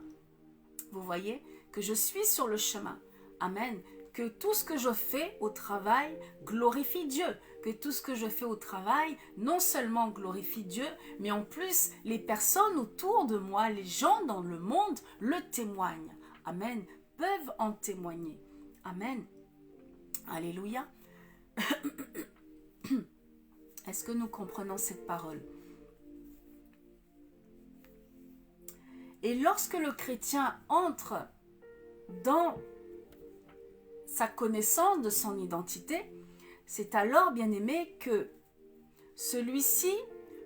Vous voyez? Que je suis sur le chemin. Amen. Que tout ce que je fais au travail glorifie Dieu. Que tout ce que je fais au travail non seulement glorifie Dieu, mais en plus les personnes autour de moi, les gens dans le monde le témoignent. Amen. Peuvent en témoigner. Amen. Alléluia. Est-ce que nous comprenons cette parole? Et lorsque le chrétien entre dans sa connaissance de son identité, c'est alors, bien-aimé, que celui-ci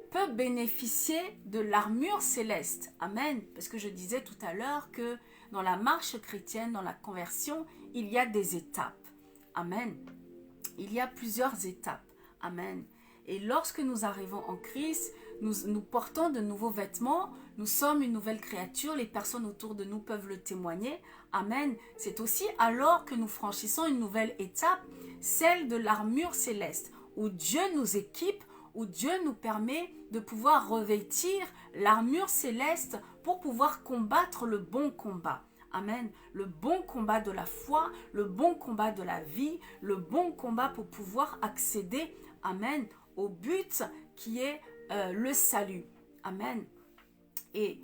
peut bénéficier de l'armure céleste. Amen. Parce que je disais tout à l'heure que dans la marche chrétienne, dans la conversion, il y a des étapes. Amen. Il y a plusieurs étapes. Amen. Et lorsque nous arrivons en Christ, nous portons de nouveaux vêtements, nous sommes une nouvelle créature, les personnes autour de nous peuvent le témoigner. Amen. C'est aussi alors que nous franchissons une nouvelle étape, celle de l'armure céleste, où Dieu nous équipe, où Dieu nous permet de pouvoir revêtir l'armure céleste pour pouvoir combattre le bon combat. Amen. Le bon combat de la foi, le bon combat de la vie, le bon combat pour pouvoir accéder, amen, au but qui est le salut. Amen. Et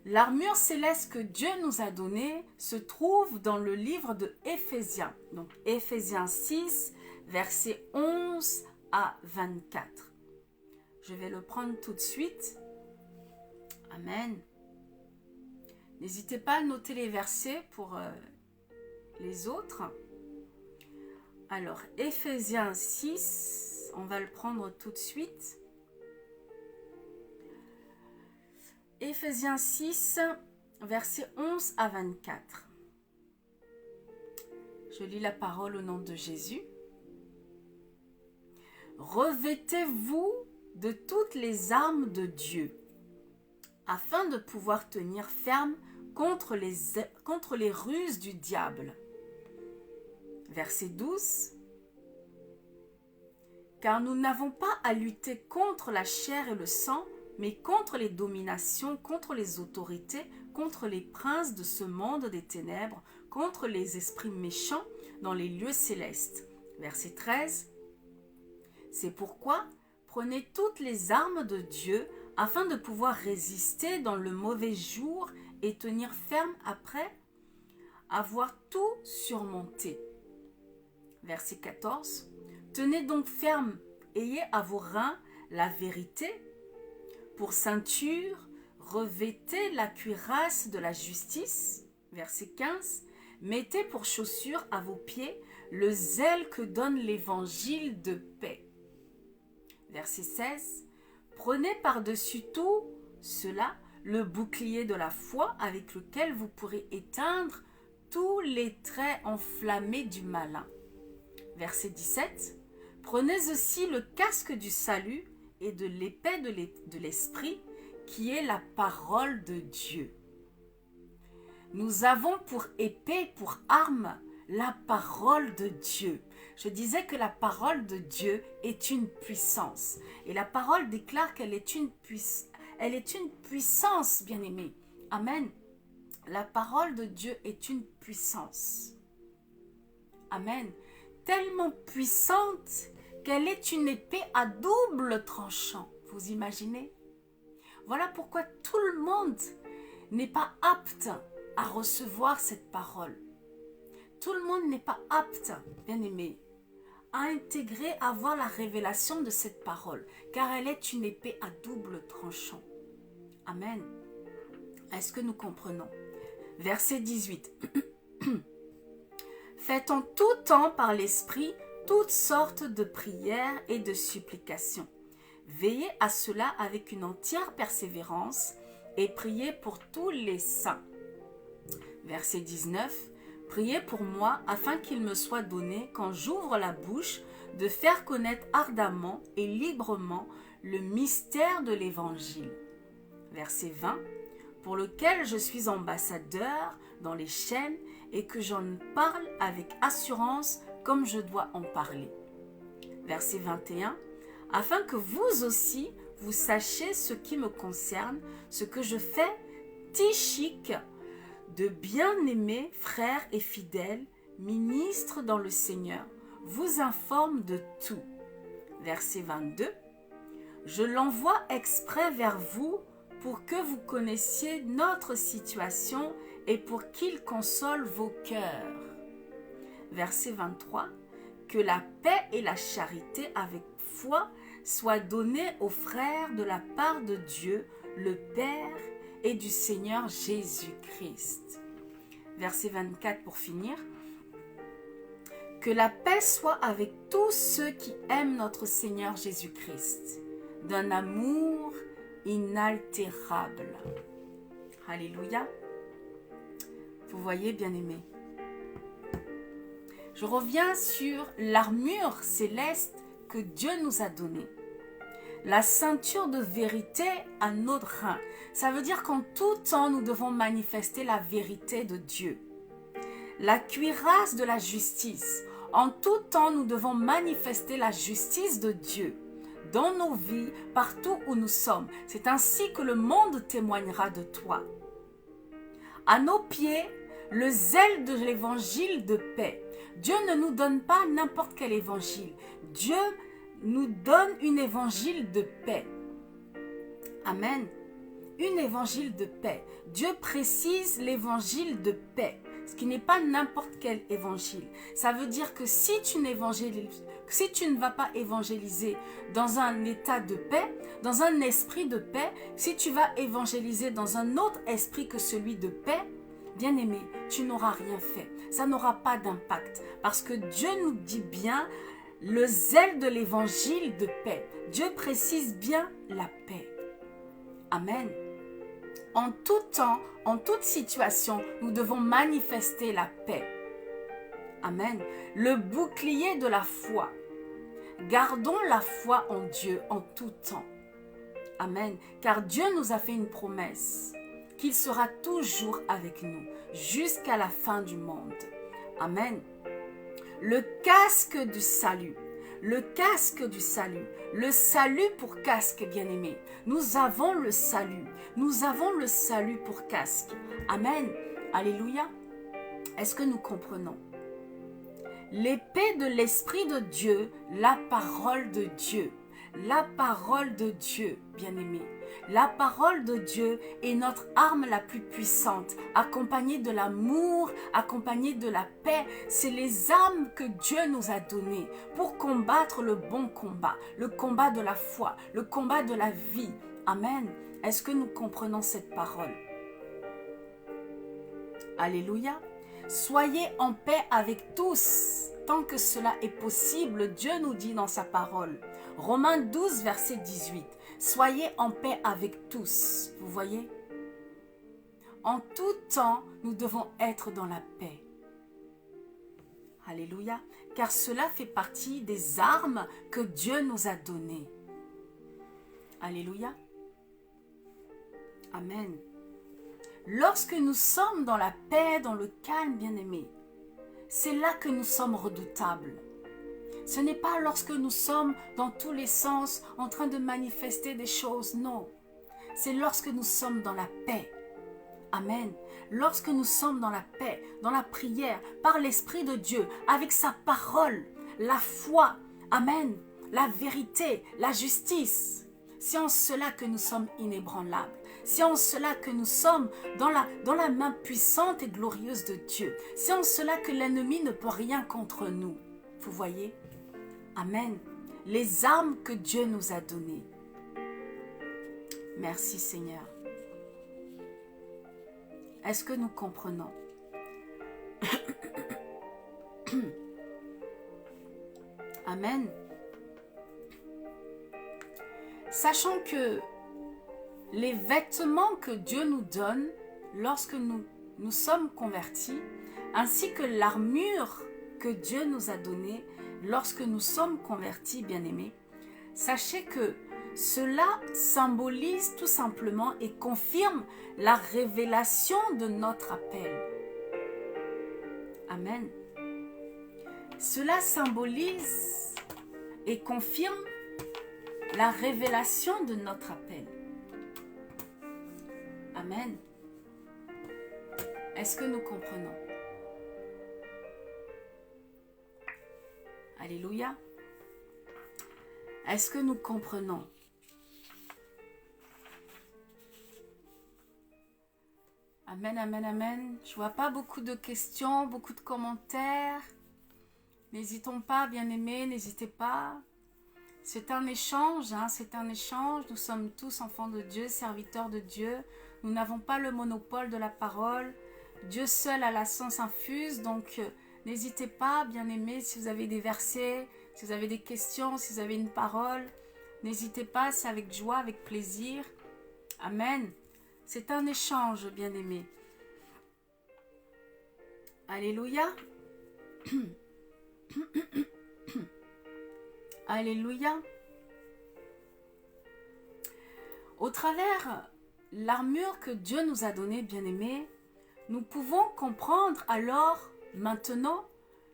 l'armure céleste que Dieu nous a donnée se trouve dans le livre de Éphésiens. Donc Éphésiens 6, versets 11 à 24. Je vais le prendre tout de suite. Amen. N'hésitez pas à noter les versets pour les autres. Alors, Éphésiens 6, on va le prendre tout de suite. Éphésiens 6, versets 11 à 24. Je lis la parole au nom de Jésus. Revêtez-vous de toutes les armes de Dieu, afin de pouvoir tenir ferme contre les ruses du diable. Verset 12. Car nous n'avons pas à lutter contre la chair et le sang, mais contre les dominations, contre les autorités, contre les princes de ce monde des ténèbres, contre les esprits méchants dans les lieux célestes. Verset 13. C'est pourquoi prenez toutes les armes de Dieu afin de pouvoir résister dans le mauvais jour et tenir ferme après avoir tout surmonté. Verset 14. Tenez donc ferme, ayez à vos reins la vérité. Pour ceinture, revêtez la cuirasse de la justice. Verset 15. Mettez pour chaussure à vos pieds le zèle que donne l'évangile de paix. Verset 16. Prenez par-dessus tout cela le bouclier de la foi avec lequel vous pourrez éteindre tous les traits enflammés du malin. Verset 17. Prenez aussi le casque du salut et de l'épée de l'esprit qui est la parole de Dieu. Nous avons pour épée, pour arme, la parole de Dieu. Je disais que la parole de Dieu est une puissance. Et la parole déclare qu'elle est une puissance, bien-aimée. Amen. La parole de Dieu est une puissance. Amen. Tellement puissante qu'elle est une épée à double tranchant. Vous imaginez? Voilà pourquoi tout le monde n'est pas apte à recevoir cette parole. Tout le monde n'est pas apte, bien-aimé, à intégrer, à voir la révélation de cette parole, car elle est une épée à double tranchant. Amen. Est-ce que nous comprenons? Verset 18. Faites en tout temps par l'Esprit toutes sortes de prières et de supplications. Veillez à cela avec une entière persévérance et priez pour tous les saints. Verset 19. Priez pour moi afin qu'il me soit donné, quand j'ouvre la bouche, de faire connaître ardemment et librement le mystère de l'Évangile. Verset 20. Pour lequel je suis ambassadeur dans les chaînes et que j'en parle avec assurance comme je dois en parler. Verset 21. Afin que vous aussi, vous sachiez ce qui me concerne, ce que je fais, Tychik, de bien-aimés frères et fidèles, ministres dans le Seigneur, vous informe de tout. Verset 22. Je l'envoie exprès vers vous pour que vous connaissiez notre situation et pour qu'il console vos cœurs. Verset 23. Que la paix et la charité avec foi soient données aux frères de la part de Dieu, le Père et du Seigneur Jésus-Christ. Verset 24 pour finir. Que la paix soit avec tous ceux qui aiment notre Seigneur Jésus-Christ, d'un amour inaltérable. Alléluia. Vous voyez, bien-aimés. Je reviens sur l'armure céleste que Dieu nous a donnée. La ceinture de vérité à notre rein. Ça veut dire qu'en tout temps, nous devons manifester la vérité de Dieu. La cuirasse de la justice. En tout temps, nous devons manifester la justice de Dieu dans nos vies, partout où nous sommes. C'est ainsi que le monde témoignera de toi. À nos pieds, le zèle de l'évangile de paix. Dieu ne nous donne pas n'importe quel évangile. Dieu nous donne un évangile de paix. Amen. Un évangile de paix. Dieu précise l'évangile de paix, ce qui n'est pas n'importe quel évangile. Ça veut dire que si tu ne vas pas évangéliser dans un état de paix, dans un esprit de paix, si tu vas évangéliser dans un autre esprit que celui de paix, bien-aimé, tu n'auras rien fait. Ça n'aura pas d'impact. Parce que Dieu nous dit bien le zèle de l'évangile de paix. Dieu précise bien la paix. Amen. En tout temps, en toute situation, nous devons manifester la paix. Amen. Le bouclier de la foi. Gardons la foi en Dieu en tout temps. Amen. Car Dieu nous a fait une promesse qu'il sera toujours avec nous jusqu'à la fin du monde. Amen. Le casque du salut. Le casque du salut. Le salut pour casque, bien-aimé. Nous avons le salut. Nous avons le salut pour casque. Amen. Alléluia. Est-ce que nous comprenons? L'épée de l'Esprit de Dieu, la parole de Dieu. La parole de Dieu, bien-aimé. La parole de Dieu est notre arme la plus puissante, accompagnée de l'amour, accompagnée de la paix. C'est les armes que Dieu nous a données pour combattre le bon combat, le combat de la foi, le combat de la vie. Amen. Est-ce que nous comprenons cette parole? Alléluia. Soyez en paix avec tous, tant que cela est possible, Dieu nous dit dans sa parole. Romains 12, verset 18. Soyez en paix avec tous. Vous voyez? En tout temps, nous devons être dans la paix. Alléluia. Car cela fait partie des armes que Dieu nous a données. Alléluia. Amen. Lorsque nous sommes dans la paix, dans le calme, bien-aimé, c'est là que nous sommes redoutables. Ce n'est pas lorsque nous sommes dans tous les sens en train de manifester des choses, non. C'est lorsque nous sommes dans la paix. Amen. Lorsque nous sommes dans la paix, dans la prière, par l'Esprit de Dieu, avec sa parole, la foi, amen, la vérité, la justice. C'est en cela que nous sommes inébranlables. C'est en cela que nous sommes dans la main puissante et glorieuse de Dieu. C'est en cela que l'ennemi ne peut rien contre nous. Vous voyez? Amen. Les armes que Dieu nous a données. Merci Seigneur. Est-ce que nous comprenons? Amen. Sachant que les vêtements que Dieu nous donne lorsque nous sommes convertis, ainsi que l'armure que Dieu nous a donnée lorsque nous sommes convertis, bien-aimés, sachez que cela symbolise tout simplement et confirme la révélation de notre appel. Amen. Cela symbolise et confirme la révélation de notre appel. Amen. Est-ce que nous comprenons? Alléluia. Est-ce que nous comprenons? Amen, amen, amen. Je ne vois pas beaucoup de questions, beaucoup de commentaires. N'hésitons pas, bien-aimés, n'hésitez pas. C'est un échange, hein, c'est un échange. Nous sommes tous enfants de Dieu, serviteurs de Dieu. Nous n'avons pas le monopole de la parole. Dieu seul a la science infuse. Donc, n'hésitez pas, bien-aimés, si vous avez des versets, si vous avez des questions, si vous avez une parole. N'hésitez pas, c'est avec joie, avec plaisir. Amen. C'est un échange, bien-aimés. Alléluia. Alléluia. Au travers l'armure que Dieu nous a donnée, bien-aimés, nous pouvons comprendre alors, maintenant,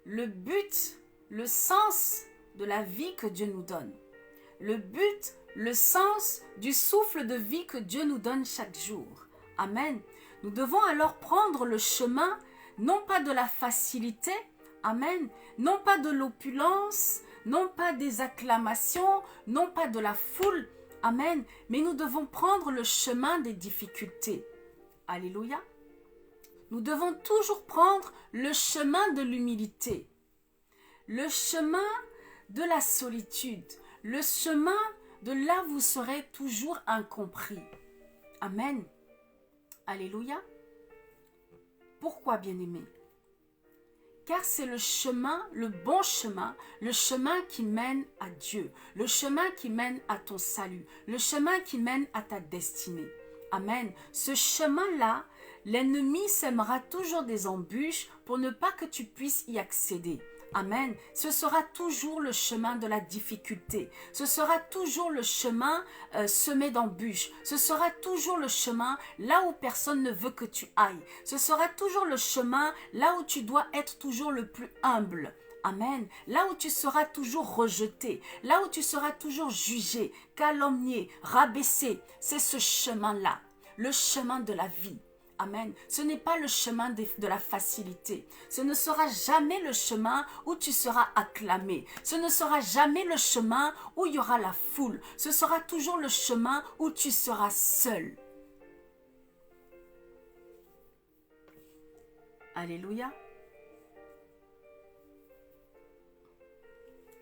le but, le sens de la vie que Dieu nous donne. Le but, le sens du souffle de vie que Dieu nous donne chaque jour. Amen. Nous devons alors prendre le chemin, non pas de la facilité, amen, non pas de l'opulence, non pas des acclamations, non pas de la foule, amen, mais nous devons prendre le chemin des difficultés. Alléluia. Nous devons toujours prendre le chemin de l'humilité, le chemin de la solitude, le chemin de là où vous serez toujours incompris. Amen. Alléluia. Pourquoi, bien-aimés? Car c'est le chemin, le bon chemin, le chemin qui mène à Dieu, le chemin qui mène à ton salut, le chemin qui mène à ta destinée. Amen. Ce chemin-là, l'ennemi sèmera toujours des embûches pour ne pas que tu puisses y accéder. Amen. Ce sera toujours le chemin de la difficulté. Ce sera toujours le chemin semé d'embûches. Ce sera toujours le chemin là où personne ne veut que tu ailles. Ce sera toujours le chemin là où tu dois être toujours le plus humble. Amen. Là où tu seras toujours rejeté, là où tu seras toujours jugé, calomnié, rabaissé. C'est ce chemin-là, le chemin de la vie. Amen. Ce n'est pas le chemin de la facilité. Ce ne sera jamais le chemin où tu seras acclamé. Ce ne sera jamais le chemin où il y aura la foule. Ce sera toujours le chemin où tu seras seul. Alléluia.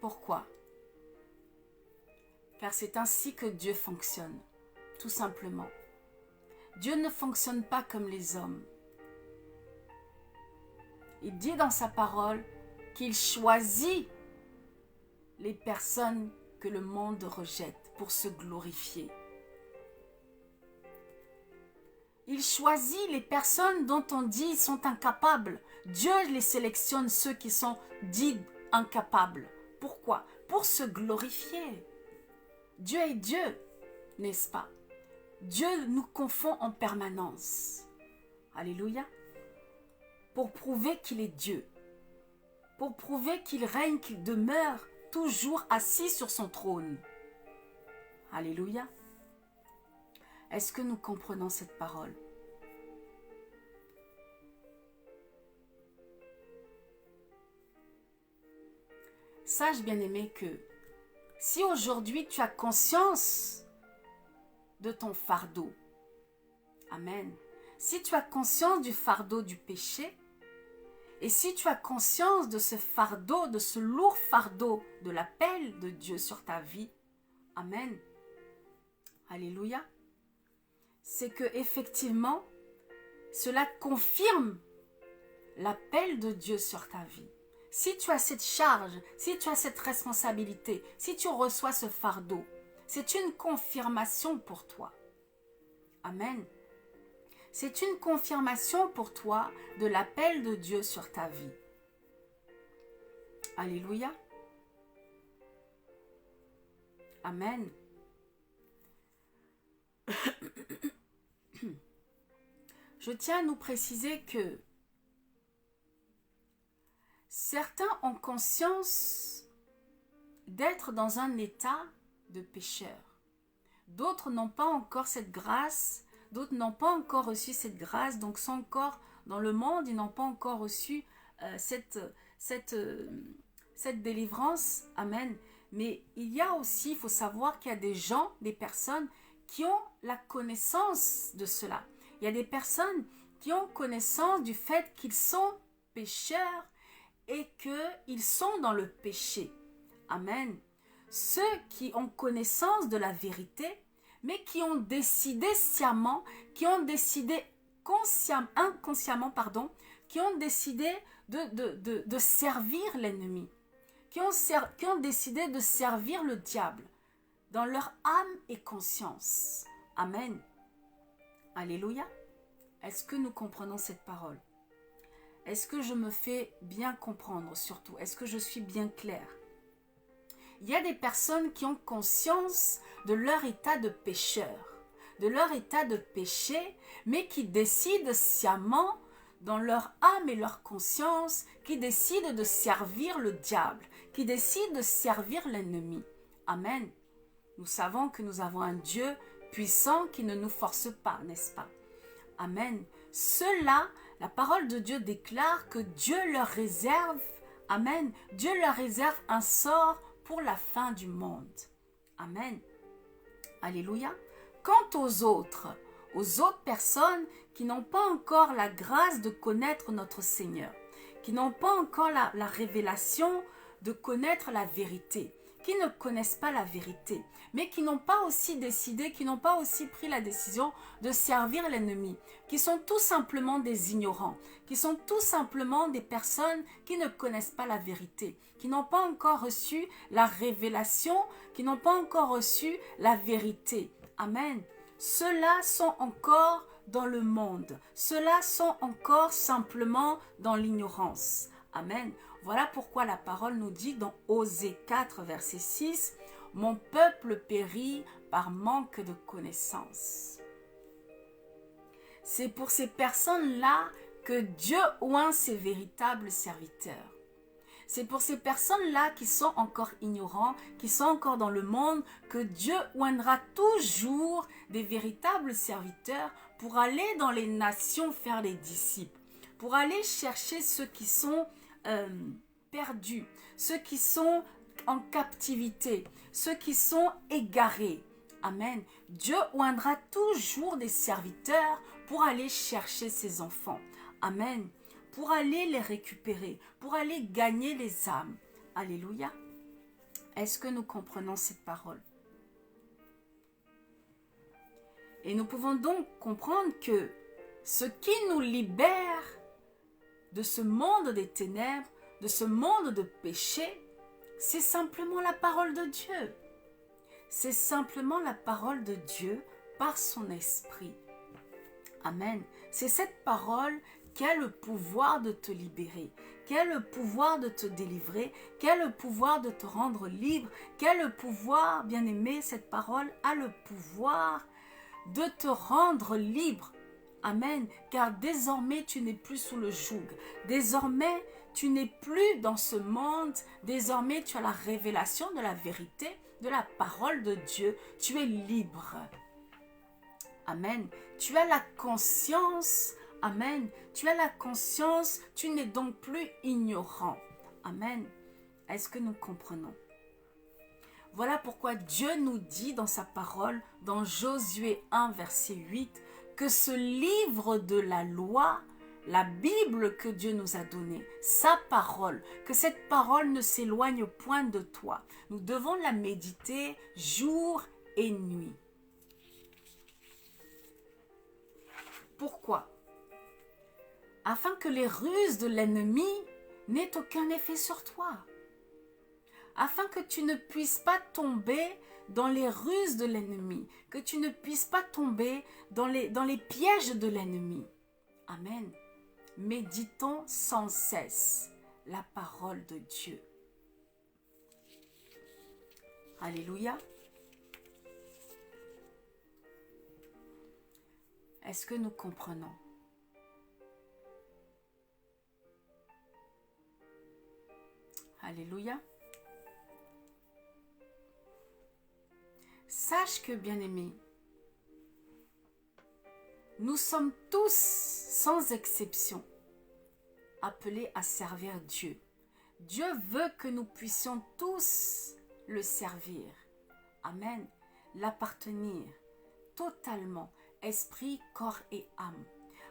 Pourquoi? Car c'est ainsi que Dieu fonctionne, tout simplement. Dieu ne fonctionne pas comme les hommes. Il dit dans sa parole qu'il choisit les personnes que le monde rejette pour se glorifier. Il choisit les personnes dont on dit sont incapables. Dieu les sélectionne, ceux qui sont dits incapables. Pourquoi? Pour se glorifier. Dieu est Dieu, n'est-ce pas? Dieu nous confond en permanence. Alléluia. Pour prouver qu'il est Dieu. Pour prouver qu'il règne, qu'il demeure toujours assis sur son trône. Alléluia. Est-ce que nous comprenons cette parole? Sache, bien-aimé, que si aujourd'hui tu as conscience de ton fardeau. Amen. Si tu as conscience du fardeau du péché, et si tu as conscience de ce fardeau, de ce lourd fardeau de l'appel de Dieu sur ta vie, amen. Alléluia. C'est que effectivement, cela confirme l'appel de Dieu sur ta vie. Si tu as cette charge, si tu as cette responsabilité, si tu reçois ce fardeau, c'est une confirmation pour toi. Amen. C'est une confirmation pour toi de l'appel de Dieu sur ta vie. Alléluia. Amen. Je tiens à nous préciser que certains ont conscience d'être dans un état de pécheur. D'autres n'ont pas encore cette grâce, d'autres n'ont pas encore reçu cette grâce, donc sont encore dans le monde, ils n'ont pas encore reçu cette délivrance. Amen. Mais il y a aussi, il faut savoir qu'il y a des gens, des personnes qui ont la connaissance de cela. Il y a des personnes qui ont connaissance du fait qu'ils sont pécheurs et qu'ils sont dans le péché. Amen. Ceux qui ont connaissance de la vérité, mais qui ont décidé sciemment, qui ont décidé inconsciemment, qui ont décidé de servir l'ennemi, qui ont décidé de servir le diable dans leur âme et conscience. Amen. Alléluia. Est-ce que nous comprenons cette parole? Est-ce que je me fais bien comprendre surtout? Est-ce que je suis bien claire? Il y a des personnes qui ont conscience de leur état de pécheur, de leur état de péché, mais qui décident sciemment dans leur âme et leur conscience, qui décident de servir le diable, qui décident de servir l'ennemi. Amen. Nous savons que nous avons un Dieu puissant qui ne nous force pas, n'est-ce pas? Amen. Ceux-là, la parole de Dieu déclare que Dieu leur réserve, amen, Dieu leur réserve un sort pour la fin du monde. Amen. Alléluia. Quant aux autres personnes qui n'ont pas encore la grâce de connaître notre Seigneur, qui n'ont pas encore la révélation de connaître la vérité, qui ne connaissent pas la vérité, mais qui n'ont pas aussi décidé, qui n'ont pas aussi pris la décision de servir l'ennemi, qui sont tout simplement des ignorants, qui sont tout simplement des personnes qui ne connaissent pas la vérité, qui n'ont pas encore reçu la révélation, qui n'ont pas encore reçu la vérité. Amen. Ceux-là sont encore dans le monde. Ceux-là sont encore simplement dans l'ignorance. Amen. Voilà pourquoi la parole nous dit dans Osée 4, verset 6, « Mon peuple périt par manque de connaissance. » C'est pour ces personnes-là que Dieu oint ses véritables serviteurs. C'est pour ces personnes-là qui sont encore ignorants, qui sont encore dans le monde, que Dieu oindra toujours des véritables serviteurs pour aller dans les nations faire les disciples, pour aller chercher ceux qui sont perdus, ceux qui sont en captivité, ceux qui sont égarés. Amen. Dieu oindra toujours des serviteurs pour aller chercher ses enfants. Amen. Pour aller les récupérer, pour aller gagner les âmes. Alléluia. Est-ce que nous comprenons cette parole? Et nous pouvons donc comprendre que ce qui nous libère de ce monde des ténèbres, de ce monde de péché, c'est simplement la parole de Dieu. C'est simplement la parole de Dieu par son esprit. Amen. C'est cette parole qui a le pouvoir de te libérer, qui a le pouvoir de te délivrer, qui a le pouvoir de te rendre libre, qui a le pouvoir, bien-aimé, cette parole a le pouvoir de te rendre libre. Amen. Car désormais, tu n'es plus sous le joug. Désormais, tu n'es plus dans ce monde. Désormais, tu as la révélation de la vérité, de la parole de Dieu. Tu es libre. Amen. Tu as la conscience. Amen. Tu as la conscience. Tu n'es donc plus ignorant. Amen. Est-ce que nous comprenons? Voilà pourquoi Dieu nous dit dans sa parole, dans Josué 1, verset 8, que ce livre de la loi, la Bible que Dieu nous a donnée, sa parole, que cette parole ne s'éloigne point de toi. Nous devons la méditer jour et nuit. Pourquoi? Afin que les ruses de l'ennemi n'aient aucun effet sur toi. Afin que tu ne puisses pas tomber dans les ruses de l'ennemi, que tu ne puisses pas tomber dans les pièges de l'ennemi. Amen. Méditons sans cesse la parole de Dieu. Alléluia. Est-ce que nous comprenons? Alléluia. Sache que, bien-aimé, nous sommes tous, sans exception, appelés à servir Dieu. Dieu veut que nous puissions tous le servir. Amen. L'appartenir totalement, esprit, corps et âme.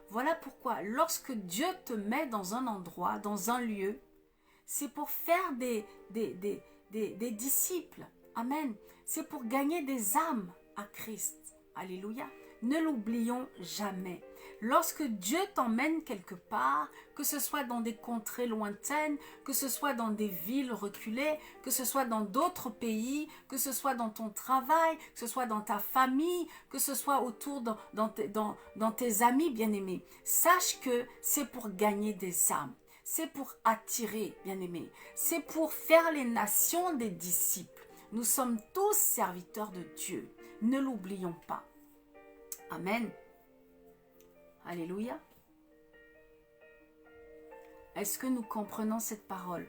Voilà pourquoi, lorsque Dieu te met dans un endroit, dans un lieu, c'est pour faire des disciples. Amen. C'est pour gagner des âmes à Christ. Alléluia. Ne l'oublions jamais. Lorsque Dieu t'emmène quelque part, que ce soit dans des contrées lointaines, que ce soit dans des villes reculées, que ce soit dans d'autres pays, que ce soit dans ton travail, que ce soit dans ta famille, que ce soit autour dans tes amis bien-aimés, sache que c'est pour gagner des âmes. C'est pour attirer, bien-aimés. C'est pour faire les nations des disciples. Nous sommes tous serviteurs de Dieu. Ne l'oublions pas. Amen. Alléluia. Est-ce que nous comprenons cette parole?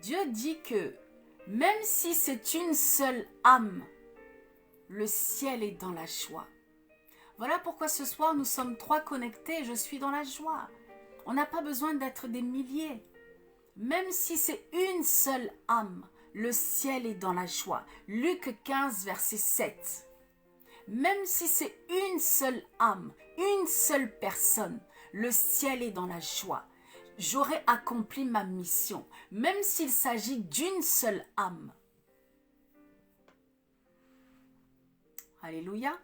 Dieu dit que même si c'est une seule âme, le ciel est dans la joie. Voilà pourquoi ce soir nous sommes 3 connectés et je suis dans la joie. On n'a pas besoin d'être des milliers. Même si c'est une seule âme, le ciel est dans la joie. Luc 15, verset 7. Même si c'est une seule âme, une seule personne, le ciel est dans la joie. J'aurai accompli ma mission, même s'il s'agit d'une seule âme. Alléluia.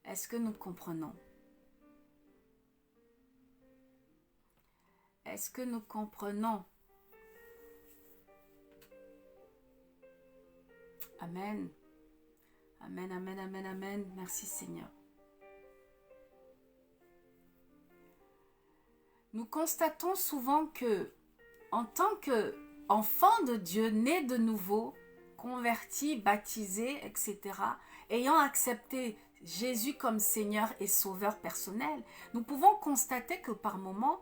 Est-ce que nous comprenons? Est-ce que nous comprenons? Amen. Amen, amen, amen, amen. Merci Seigneur. Nous constatons souvent que, en tant qu'enfant de Dieu, né de nouveau, converti, baptisé, etc., ayant accepté Jésus comme Seigneur et Sauveur personnel, nous pouvons constater que par moments,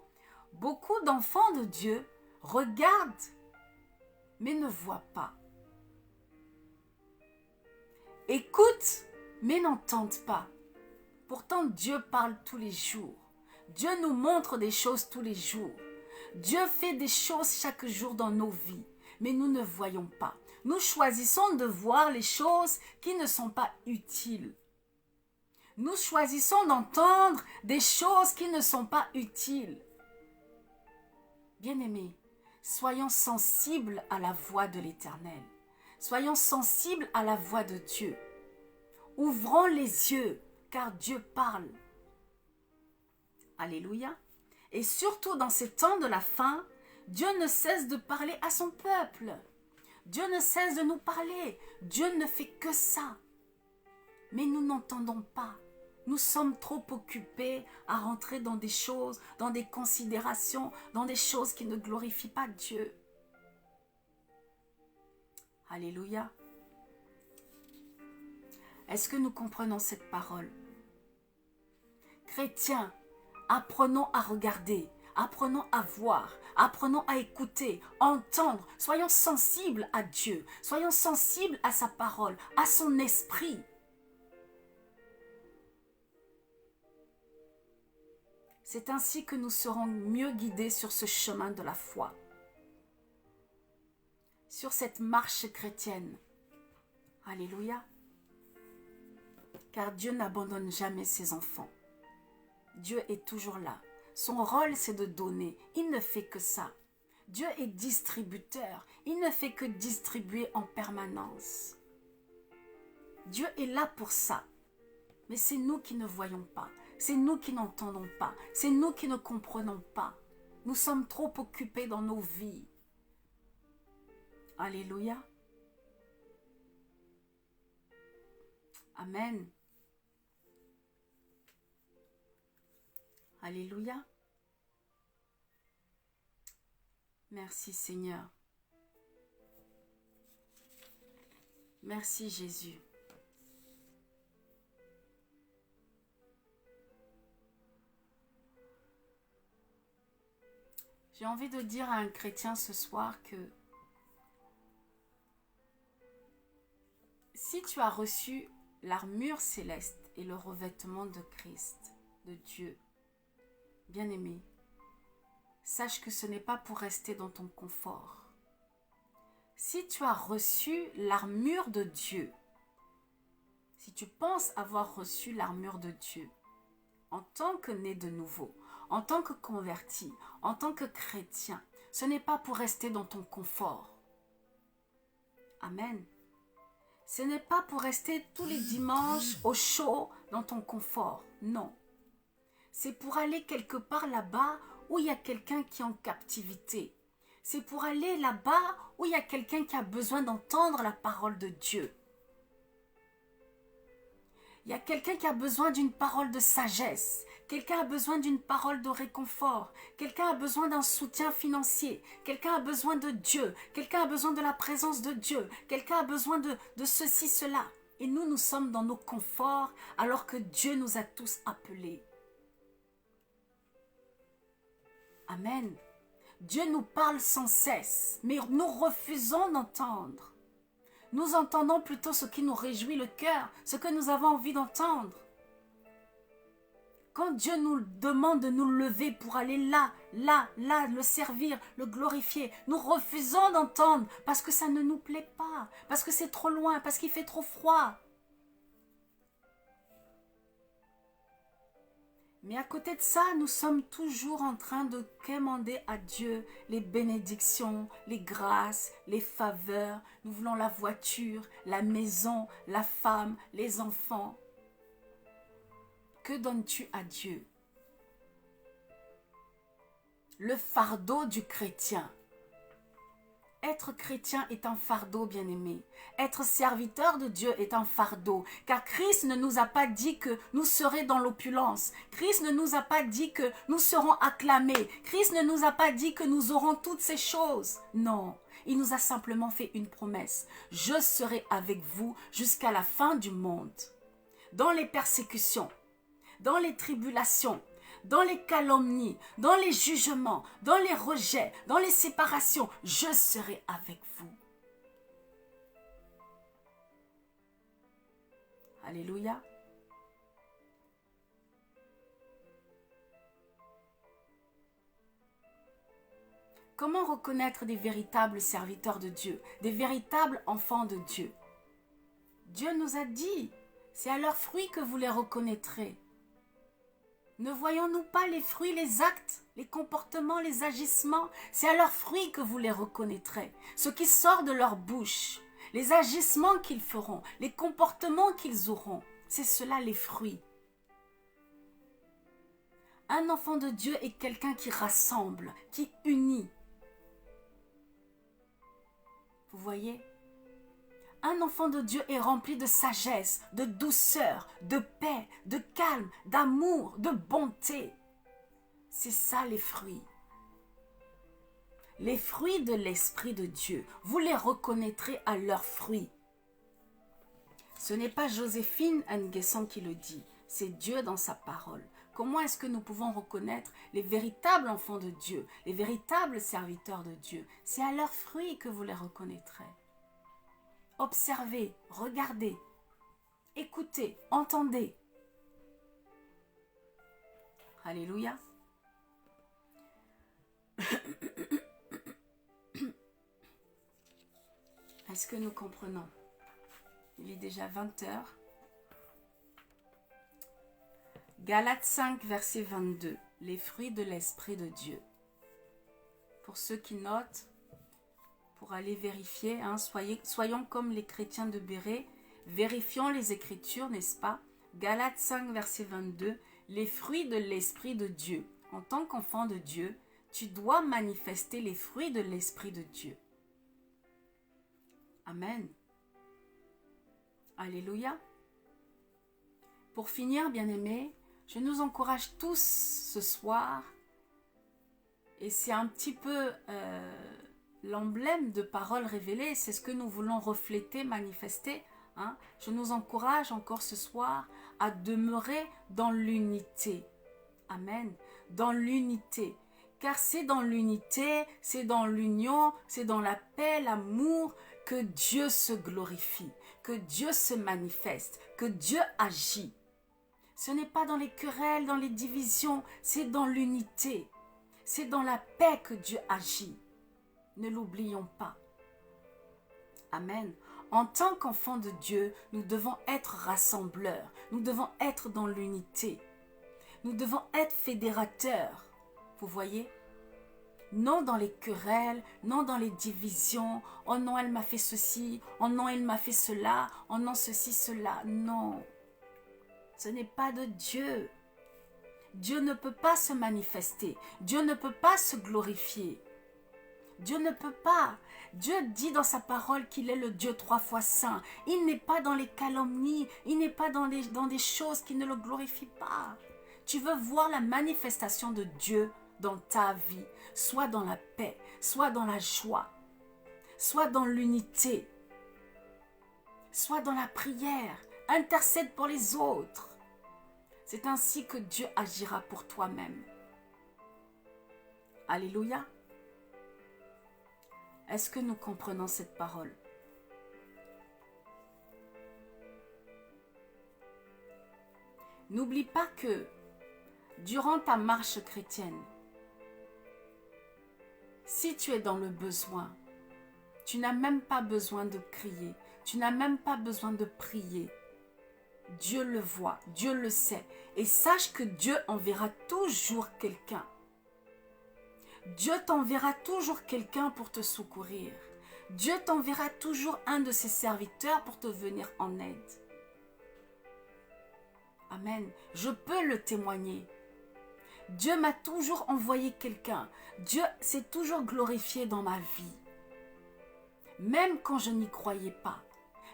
beaucoup d'enfants de Dieu regardent, mais ne voient pas. Écoutent, mais n'entendent pas. Pourtant, Dieu parle tous les jours. Dieu nous montre des choses tous les jours. Dieu fait des choses chaque jour dans nos vies, mais nous ne voyons pas. Nous choisissons de voir les choses qui ne sont pas utiles. Nous choisissons d'entendre des choses qui ne sont pas utiles. Bien-aimés, soyons sensibles à la voix de l'Éternel. Soyons sensibles à la voix de Dieu. Ouvrons les yeux, car Dieu parle. Alléluia. Et surtout dans ces temps de la fin, Dieu ne cesse de parler à son peuple. Dieu ne cesse de nous parler. Dieu ne fait que ça. Mais nous n'entendons pas. Nous sommes trop occupés à rentrer dans des choses, dans des considérations, dans des choses qui ne glorifient pas Dieu. Alléluia. Est-ce que nous comprenons cette parole? Chrétiens, apprenons à regarder, apprenons à voir, apprenons à écouter, entendre. Soyons sensibles à Dieu, soyons sensibles à sa parole, à son esprit. C'est ainsi que nous serons mieux guidés sur ce chemin de la foi, sur cette marche chrétienne. Alléluia. Car Dieu n'abandonne jamais ses enfants. Dieu est toujours là. Son rôle, c'est de donner. Il ne fait que ça. Dieu est distributeur. Il ne fait que distribuer en permanence. Dieu est là pour ça. Mais c'est nous qui ne voyons pas. C'est nous qui n'entendons pas. C'est nous qui ne comprenons pas. Nous sommes trop occupés dans nos vies. Alléluia. Amen. Alléluia. Merci Seigneur. Merci Jésus. J'ai envie de dire à un chrétien ce soir que si tu as reçu l'armure céleste et le revêtement de Christ, de Dieu, bien-aimé, sache que ce n'est pas pour rester dans ton confort. Si tu as reçu l'armure de Dieu, si tu penses avoir reçu l'armure de Dieu, en tant que né de nouveau, en tant que converti, en tant que chrétien, ce n'est pas pour rester dans ton confort. Amen. Ce n'est pas pour rester tous les dimanches au chaud dans ton confort. Non. C'est pour aller quelque part là-bas où il y a quelqu'un qui est en captivité. C'est pour aller là-bas où il y a quelqu'un qui a besoin d'entendre la parole de Dieu. Il y a quelqu'un qui a besoin d'une parole de sagesse. Quelqu'un a besoin d'une parole de réconfort. Quelqu'un a besoin d'un soutien financier. Quelqu'un a besoin de Dieu. Quelqu'un a besoin de la présence de Dieu. Quelqu'un a besoin de ceci, cela. Et nous sommes dans nos conforts alors que Dieu nous a tous appelés. Amen. Dieu nous parle sans cesse, mais nous refusons d'entendre. Nous entendons plutôt ce qui nous réjouit le cœur, ce que nous avons envie d'entendre. Quand Dieu nous demande de nous lever pour aller là, le servir, le glorifier, nous refusons d'entendre parce que ça ne nous plaît pas, parce que c'est trop loin, parce qu'il fait trop froid. Mais à côté de ça, nous sommes toujours en train de quémander à Dieu les bénédictions, les grâces, les faveurs. Nous voulons la voiture, la maison, la femme, les enfants. Que donnes-tu à Dieu? Le fardeau du chrétien. Être chrétien est un fardeau, bien-aimé. Être serviteur de Dieu est un fardeau. Car Christ ne nous a pas dit que nous serions dans l'opulence. Christ ne nous a pas dit que nous serons acclamés. Christ ne nous a pas dit que nous aurons toutes ces choses. Non, il nous a simplement fait une promesse. Je serai avec vous jusqu'à la fin du monde. Dans les persécutions, dans les tribulations, dans les calomnies, dans les jugements, dans les rejets, dans les séparations, je serai avec vous. Alléluia. Comment reconnaître des véritables serviteurs de Dieu, des véritables enfants de Dieu? Dieu nous a dit, c'est à leurs fruits que vous les reconnaîtrez. Ne voyons-nous pas les fruits, les actes, les comportements, les agissements? C'est à leurs fruits que vous les reconnaîtrez. Ce qui sort de leur bouche, les agissements qu'ils feront, les comportements qu'ils auront, c'est cela les fruits. Un enfant de Dieu est quelqu'un qui rassemble, qui unit. Vous voyez? Un enfant de Dieu est rempli de sagesse, de douceur, de paix, de calme, d'amour, de bonté. C'est ça les fruits. Les fruits de l'Esprit de Dieu, vous les reconnaîtrez à leurs fruits. Ce n'est pas Joséphine Nguessan qui le dit, c'est Dieu dans sa parole. Comment est-ce que nous pouvons reconnaître les véritables enfants de Dieu, les véritables serviteurs de Dieu? C'est à leurs fruits que vous les reconnaîtrez. Observez, regardez, écoutez, entendez. Alléluia. Est-ce que nous comprenons? Il est déjà 20 heures. Galates 5, verset 22. Les fruits de l'Esprit de Dieu. Pour ceux qui notent, pour aller vérifier, hein, soyons comme les chrétiens de Bérée, vérifions les Écritures, n'est-ce pas? Galates 5, verset 22. Les fruits de l'Esprit de Dieu. En tant qu'enfant de Dieu, tu dois manifester les fruits de l'Esprit de Dieu. Amen. Alléluia. Pour finir, bien-aimés, je nous encourage tous ce soir, et c'est un petit peu l'emblème de paroles révélées, c'est ce que nous voulons refléter, manifester. Hein. Je nous encourage encore ce soir à demeurer dans l'unité. Amen. Dans l'unité. Car c'est dans l'unité, c'est dans l'union, c'est dans la paix, l'amour que Dieu se glorifie, que Dieu se manifeste, que Dieu agit. Ce n'est pas dans les querelles, dans les divisions, c'est dans l'unité. C'est dans la paix que Dieu agit. Ne l'oublions pas. Amen. En tant qu'enfants de Dieu, nous devons être rassembleurs. Nous devons être dans l'unité. Nous devons être fédérateurs. Vous voyez? Non dans les querelles, non dans les divisions. Oh non, elle m'a fait ceci. Oh non, il m'a fait cela. Oh non, ceci, cela. Non. Ce n'est pas de Dieu. Dieu ne peut pas se manifester. Dieu ne peut pas se glorifier. Dieu ne peut pas. Dieu dit dans sa parole qu'il est le Dieu 3 fois saint. Il n'est pas dans les calomnies. Il n'est pas dans des choses qui ne le glorifient pas. Tu veux voir la manifestation de Dieu dans ta vie. Soit dans la paix, soit dans la joie, soit dans l'unité, soit dans la prière. Intercède pour les autres. C'est ainsi que Dieu agira pour toi-même. Alléluia. Est-ce que nous comprenons cette parole? N'oublie pas que durant ta marche chrétienne, si tu es dans le besoin, tu n'as même pas besoin de crier, tu n'as même pas besoin de prier. Dieu le voit, Dieu le sait. Et sache que Dieu enverra toujours quelqu'un. Dieu t'enverra toujours quelqu'un pour te secourir. Dieu t'enverra toujours un de ses serviteurs pour te venir en aide. Amen. Je peux le témoigner. Dieu m'a toujours envoyé quelqu'un. Dieu s'est toujours glorifié dans ma vie. Même quand je n'y croyais pas.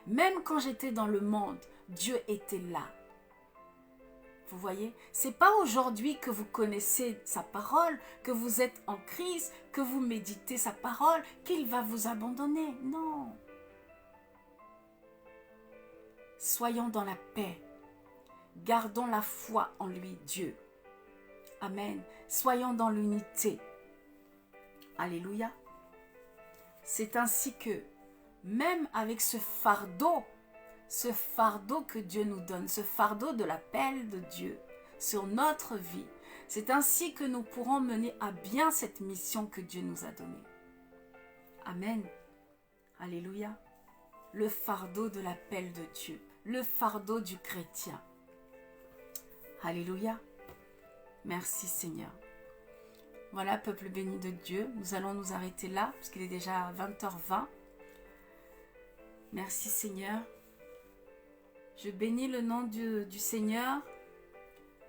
Même quand j'étais dans le monde, Dieu était là. Vous voyez, c'est pas aujourd'hui que vous connaissez sa parole, que vous êtes en crise, que vous méditez sa parole, qu'il va vous abandonner. Non. Soyons dans la paix. Gardons la foi en lui, Dieu. Amen. Soyons dans l'unité. Alléluia. C'est ainsi que, même avec ce fardeau que Dieu nous donne, ce fardeau de l'appel de Dieu sur notre vie, c'est ainsi que nous pourrons mener à bien cette mission que Dieu nous a donnée. Amen. Alléluia. Le fardeau de l'appel de Dieu, le fardeau du chrétien. Alléluia. Merci Seigneur. Voilà, peuple béni de Dieu, nous allons nous arrêter là, parce qu'il est déjà 20h20. Merci Seigneur. Je bénis le nom du Seigneur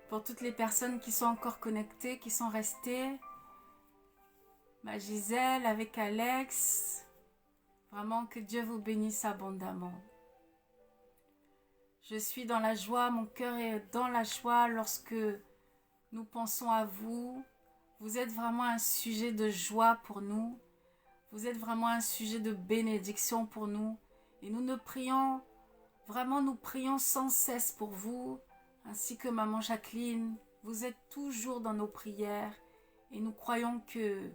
pour toutes les personnes qui sont encore connectées, qui sont restées. Ma Gisèle avec Alex. Vraiment que Dieu vous bénisse abondamment. Je suis dans la joie, mon cœur est dans la joie lorsque nous pensons à vous. Vous êtes vraiment un sujet de joie pour nous. Vous êtes vraiment un sujet de bénédiction pour nous. Et nous prions sans cesse pour vous, ainsi que maman Jacqueline. Vous êtes toujours dans nos prières et nous croyons que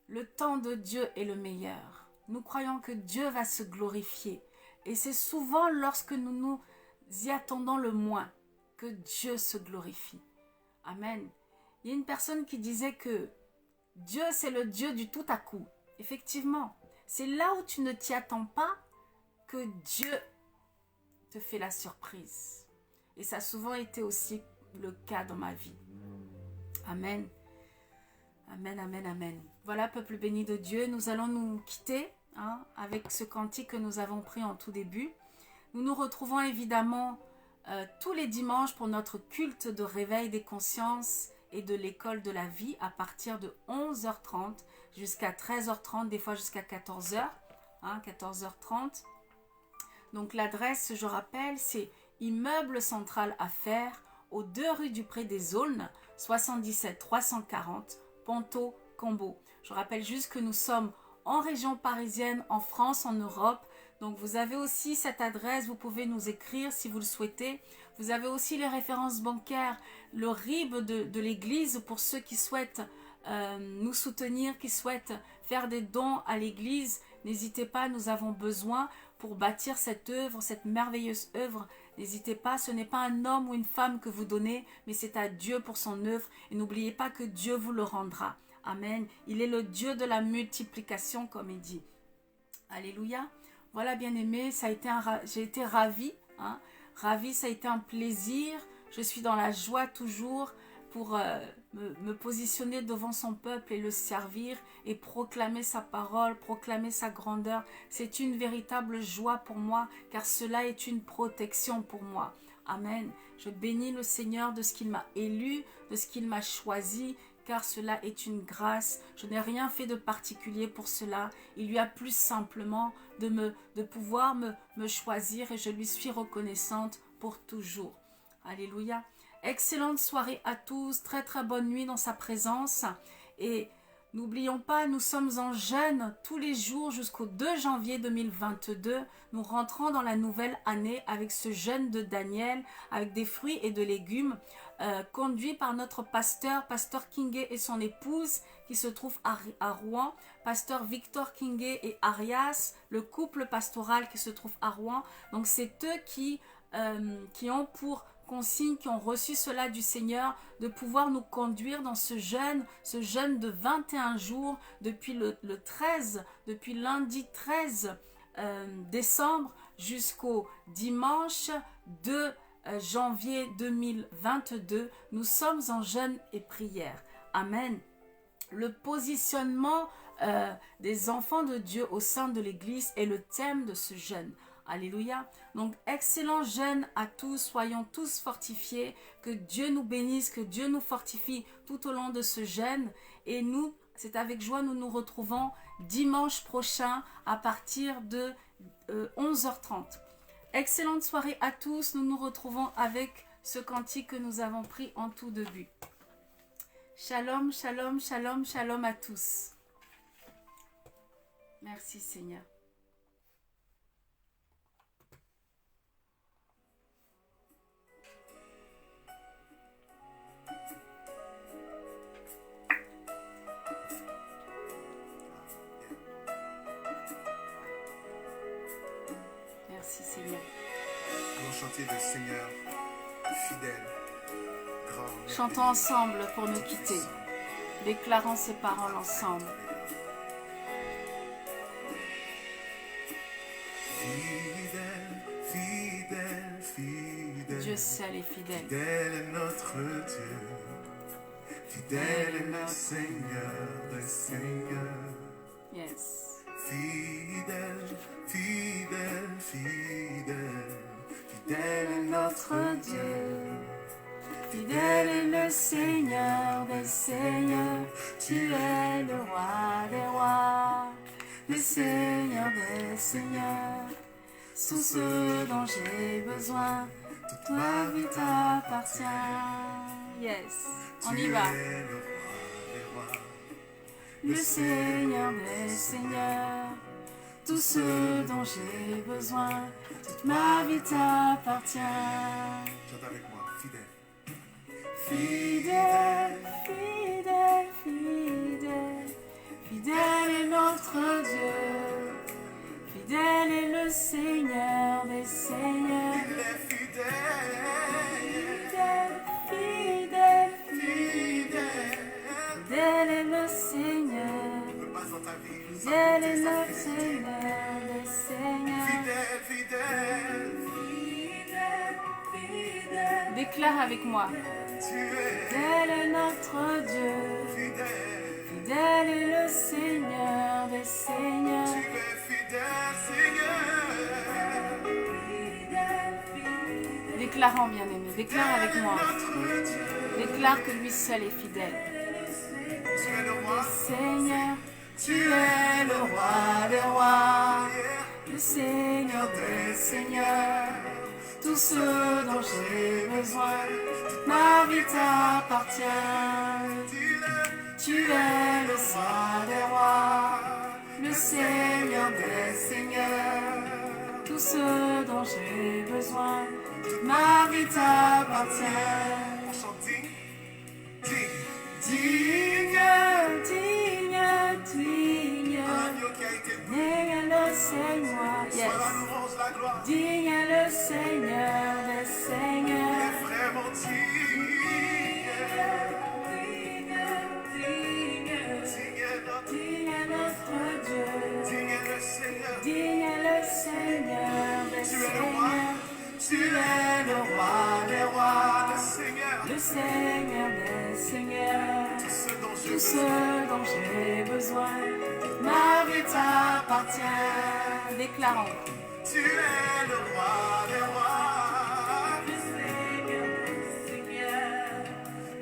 le temps de Dieu est le meilleur. Nous croyons que Dieu va se glorifier. Et c'est souvent lorsque nous nous y attendons le moins que Dieu se glorifie. Amen. Il y a une personne qui disait que Dieu, c'est le Dieu du tout à coup. Effectivement, C'est là où tu ne t'y attends pas que Dieu te fait la surprise. Et ça a souvent été aussi le cas dans ma vie. Amen. Amen, amen, amen. Voilà, peuple béni de Dieu, nous allons nous quitter avec ce cantique que nous avons pris en tout début. Nous nous retrouvons évidemment tous les dimanches pour notre culte de réveil des consciences et de l'école de la vie à partir de 11h30 jusqu'à 13h30, des fois jusqu'à 14h, 14h30. Donc l'adresse, je rappelle, c'est Immeuble Central Affaires, aux 2 rue du Pré des Aulnes, 77 340, Ponto, Combo. Je rappelle juste que nous sommes en région parisienne, en France, en Europe. Donc vous avez aussi cette adresse, vous pouvez nous écrire si vous le souhaitez. Vous avez aussi les références bancaires, le RIB de l'église pour ceux qui souhaitent nous soutenir, qui souhaitent faire des dons à l'église. N'hésitez pas, nous avons besoin pour bâtir cette œuvre, cette merveilleuse œuvre. N'hésitez pas, ce n'est pas un homme ou une femme que vous donnez, mais c'est à Dieu pour son œuvre. Et n'oubliez pas que Dieu vous le rendra. Amen. Il est le Dieu de la multiplication, comme il dit. Alléluia. Voilà, bien-aimés, j'ai été ravie. Ravie, ça a été un plaisir. Je suis dans la joie toujours pour me positionner devant son peuple et le servir et proclamer sa parole, proclamer sa grandeur. C'est une véritable joie pour moi car cela est une protection pour moi. Amen. Je bénis le Seigneur de ce qu'il m'a élu, de ce qu'il m'a choisi, car cela est une grâce. Je n'ai rien fait de particulier pour cela. Il lui a plu simplement de pouvoir me choisir et je lui suis reconnaissante pour toujours. Alléluia. Excellente soirée à tous, très très bonne nuit dans sa présence et n'oublions pas, nous sommes en jeûne tous les jours jusqu'au 2 janvier 2022. Nous rentrons dans la nouvelle année avec ce jeûne de Daniel, avec des fruits et de légumes, conduit par notre pasteur Kingé et son épouse qui se trouve à Rouen, pasteur Victor Kingé et Arias, le couple pastoral qui se trouve à Rouen. Donc c'est eux qui ont pour consigne, qui ont reçu cela du Seigneur, de pouvoir nous conduire dans ce jeûne de 21 jours depuis depuis lundi 13 décembre jusqu'au dimanche 2 janvier 2022. Nous sommes en jeûne et prière. Amen. Le positionnement des enfants de Dieu au sein de l'Église est le thème de ce jeûne. Alléluia. Donc, excellent jeûne à tous. Soyons tous fortifiés. Que Dieu nous bénisse, que Dieu nous fortifie tout au long de ce jeûne. Et nous, c'est avec joie, nous nous retrouvons dimanche prochain à partir de 11h30. Excellente soirée à tous. Nous nous retrouvons avec ce cantique que nous avons pris en tout début. Shalom, shalom, shalom, shalom à tous. Merci Seigneur. Merci Seigneur. Allons chanter le Seigneur fidèle, grand. Chantons ensemble pour nous quitter, déclarant ces paroles ensemble. Fidèle, fidèle, fidèle. Dieu seul est fidèle. Fidèle est notre Dieu. Fidèle est le Seigneur des Seigneurs. Yes. Fidèle, fidèle, fidèle. Fidèle est notre Dieu. Fidèle est le Seigneur des Seigneurs. Tu es le roi des rois, le Seigneur des Seigneurs. Tout ce dont j'ai besoin, toute ma vie t'appartient. Yes, on y va. Tu es le roi des rois. Le Seigneur des Seigneurs. Tout ce dont j'ai besoin, toute ma vie t'appartient. Chante avec moi, fidèle. Fidèle, fidèle, fidèle, fidèle est notre Dieu. Fidèle est le Seigneur des Seigneurs. Il est fidèle. Fidèle, fidèle, Fidèle. fidèle est le Seigneur. Il me passe dans ta vie. Fidèle est notre Seigneur des Seigneurs. Fidèle, fidèle, fidèle. Déclare avec moi. Tu es Fidèle est notre Dieu. fidèle. Fidèle est le Seigneur des Seigneurs. Tu es fidèle, Seigneur. Déclarons, bien-aimé, déclare avec moi. Notre Dieu. Déclare que lui seul est fidèle. Tu es le roi. Seigneur, tu es le roi des rois, le Seigneur des seigneurs. Tout ce dont j'ai besoin, ma vie t'appartient. Tu es le roi des rois, le Seigneur des seigneurs. Tout ce dont j'ai besoin, ma vie t'appartient. On chante digne, digne. Digne, digne, digne, Agneau qui a été pris. digne le Seigneur, Sois la yes. louange, la gloire. Digne le Seigneur des seigneurs. Et vraiment digne. Digne notre Digne notre Dieu, digne est le Seigneur. digne le Seigneur des Tu es le roi. seigneurs. Tu es le roi des rois, le Seigneur. Le Seigneur des seigneurs. Tout ce dont j'ai Tout besoin. ce dont j'ai besoin, ma vie t'appartient. Déclarons. Tu es le roi des rois. Le Seigneur des seigneurs.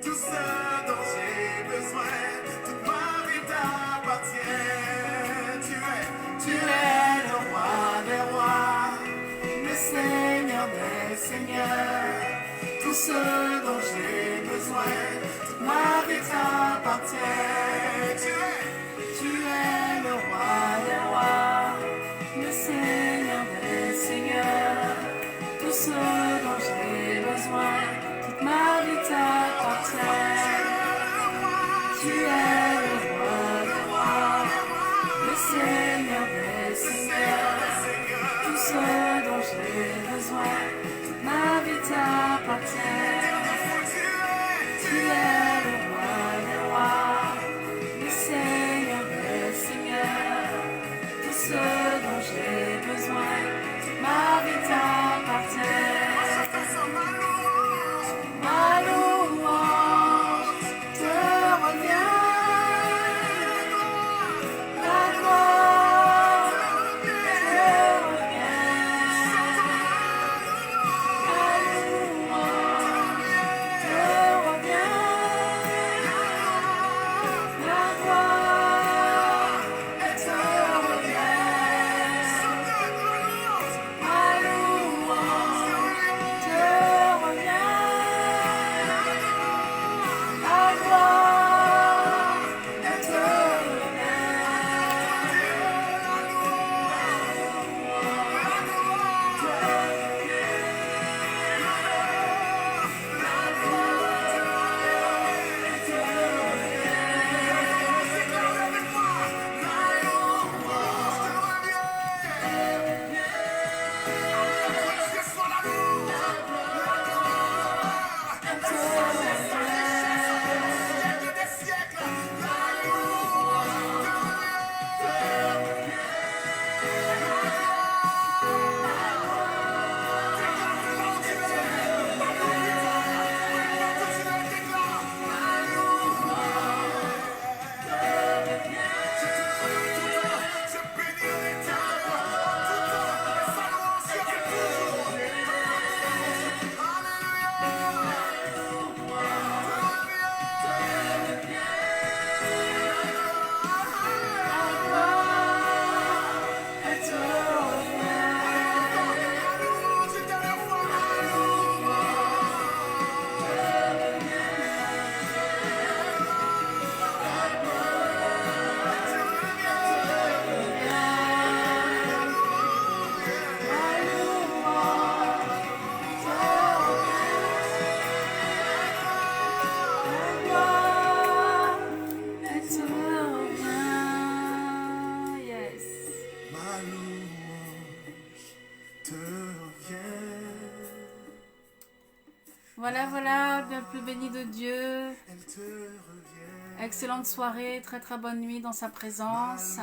Tout ce dont j'ai besoin. Toute ma vie t'appartient. Tu es le roi des rois. Le Seigneur des seigneurs. Tout ce dont j'ai besoin. Toute ma vie t'appartient. Tu es le roi des rois, le Seigneur des seigneurs. Tout ce dont j'ai besoin, toute ma vie t'appartient. Tu es le roi des rois, le Seigneur des seigneurs. Tout ce dont j'ai besoin, toute ma vie t'appartient. Tu es le roi des rois, le Seigneur des seigneurs. Tout ce dont j'ai besoin, toute ma vie t'appartient. Ma louange te revient. La gloire te revient. La louange te revient. La gloire te revient. Ma louange te revient. La gloire te Voilà, bien plus béni de Dieu. Elle te revient. Excellente soirée, très très bonne nuit dans sa présence.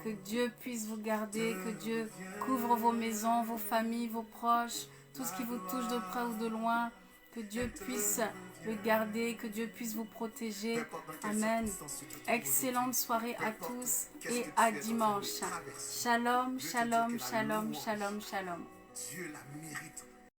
Que Dieu puisse vous garder, que Dieu couvre vos maisons, vos familles, vos proches, tout ce qui vous touche de près ou de loin. Que Dieu puisse le garder, que Dieu puisse vous protéger. Amen. Excellente soirée à tous et à dimanche. Shalom, shalom, shalom, shalom, shalom. Dieu la mérite.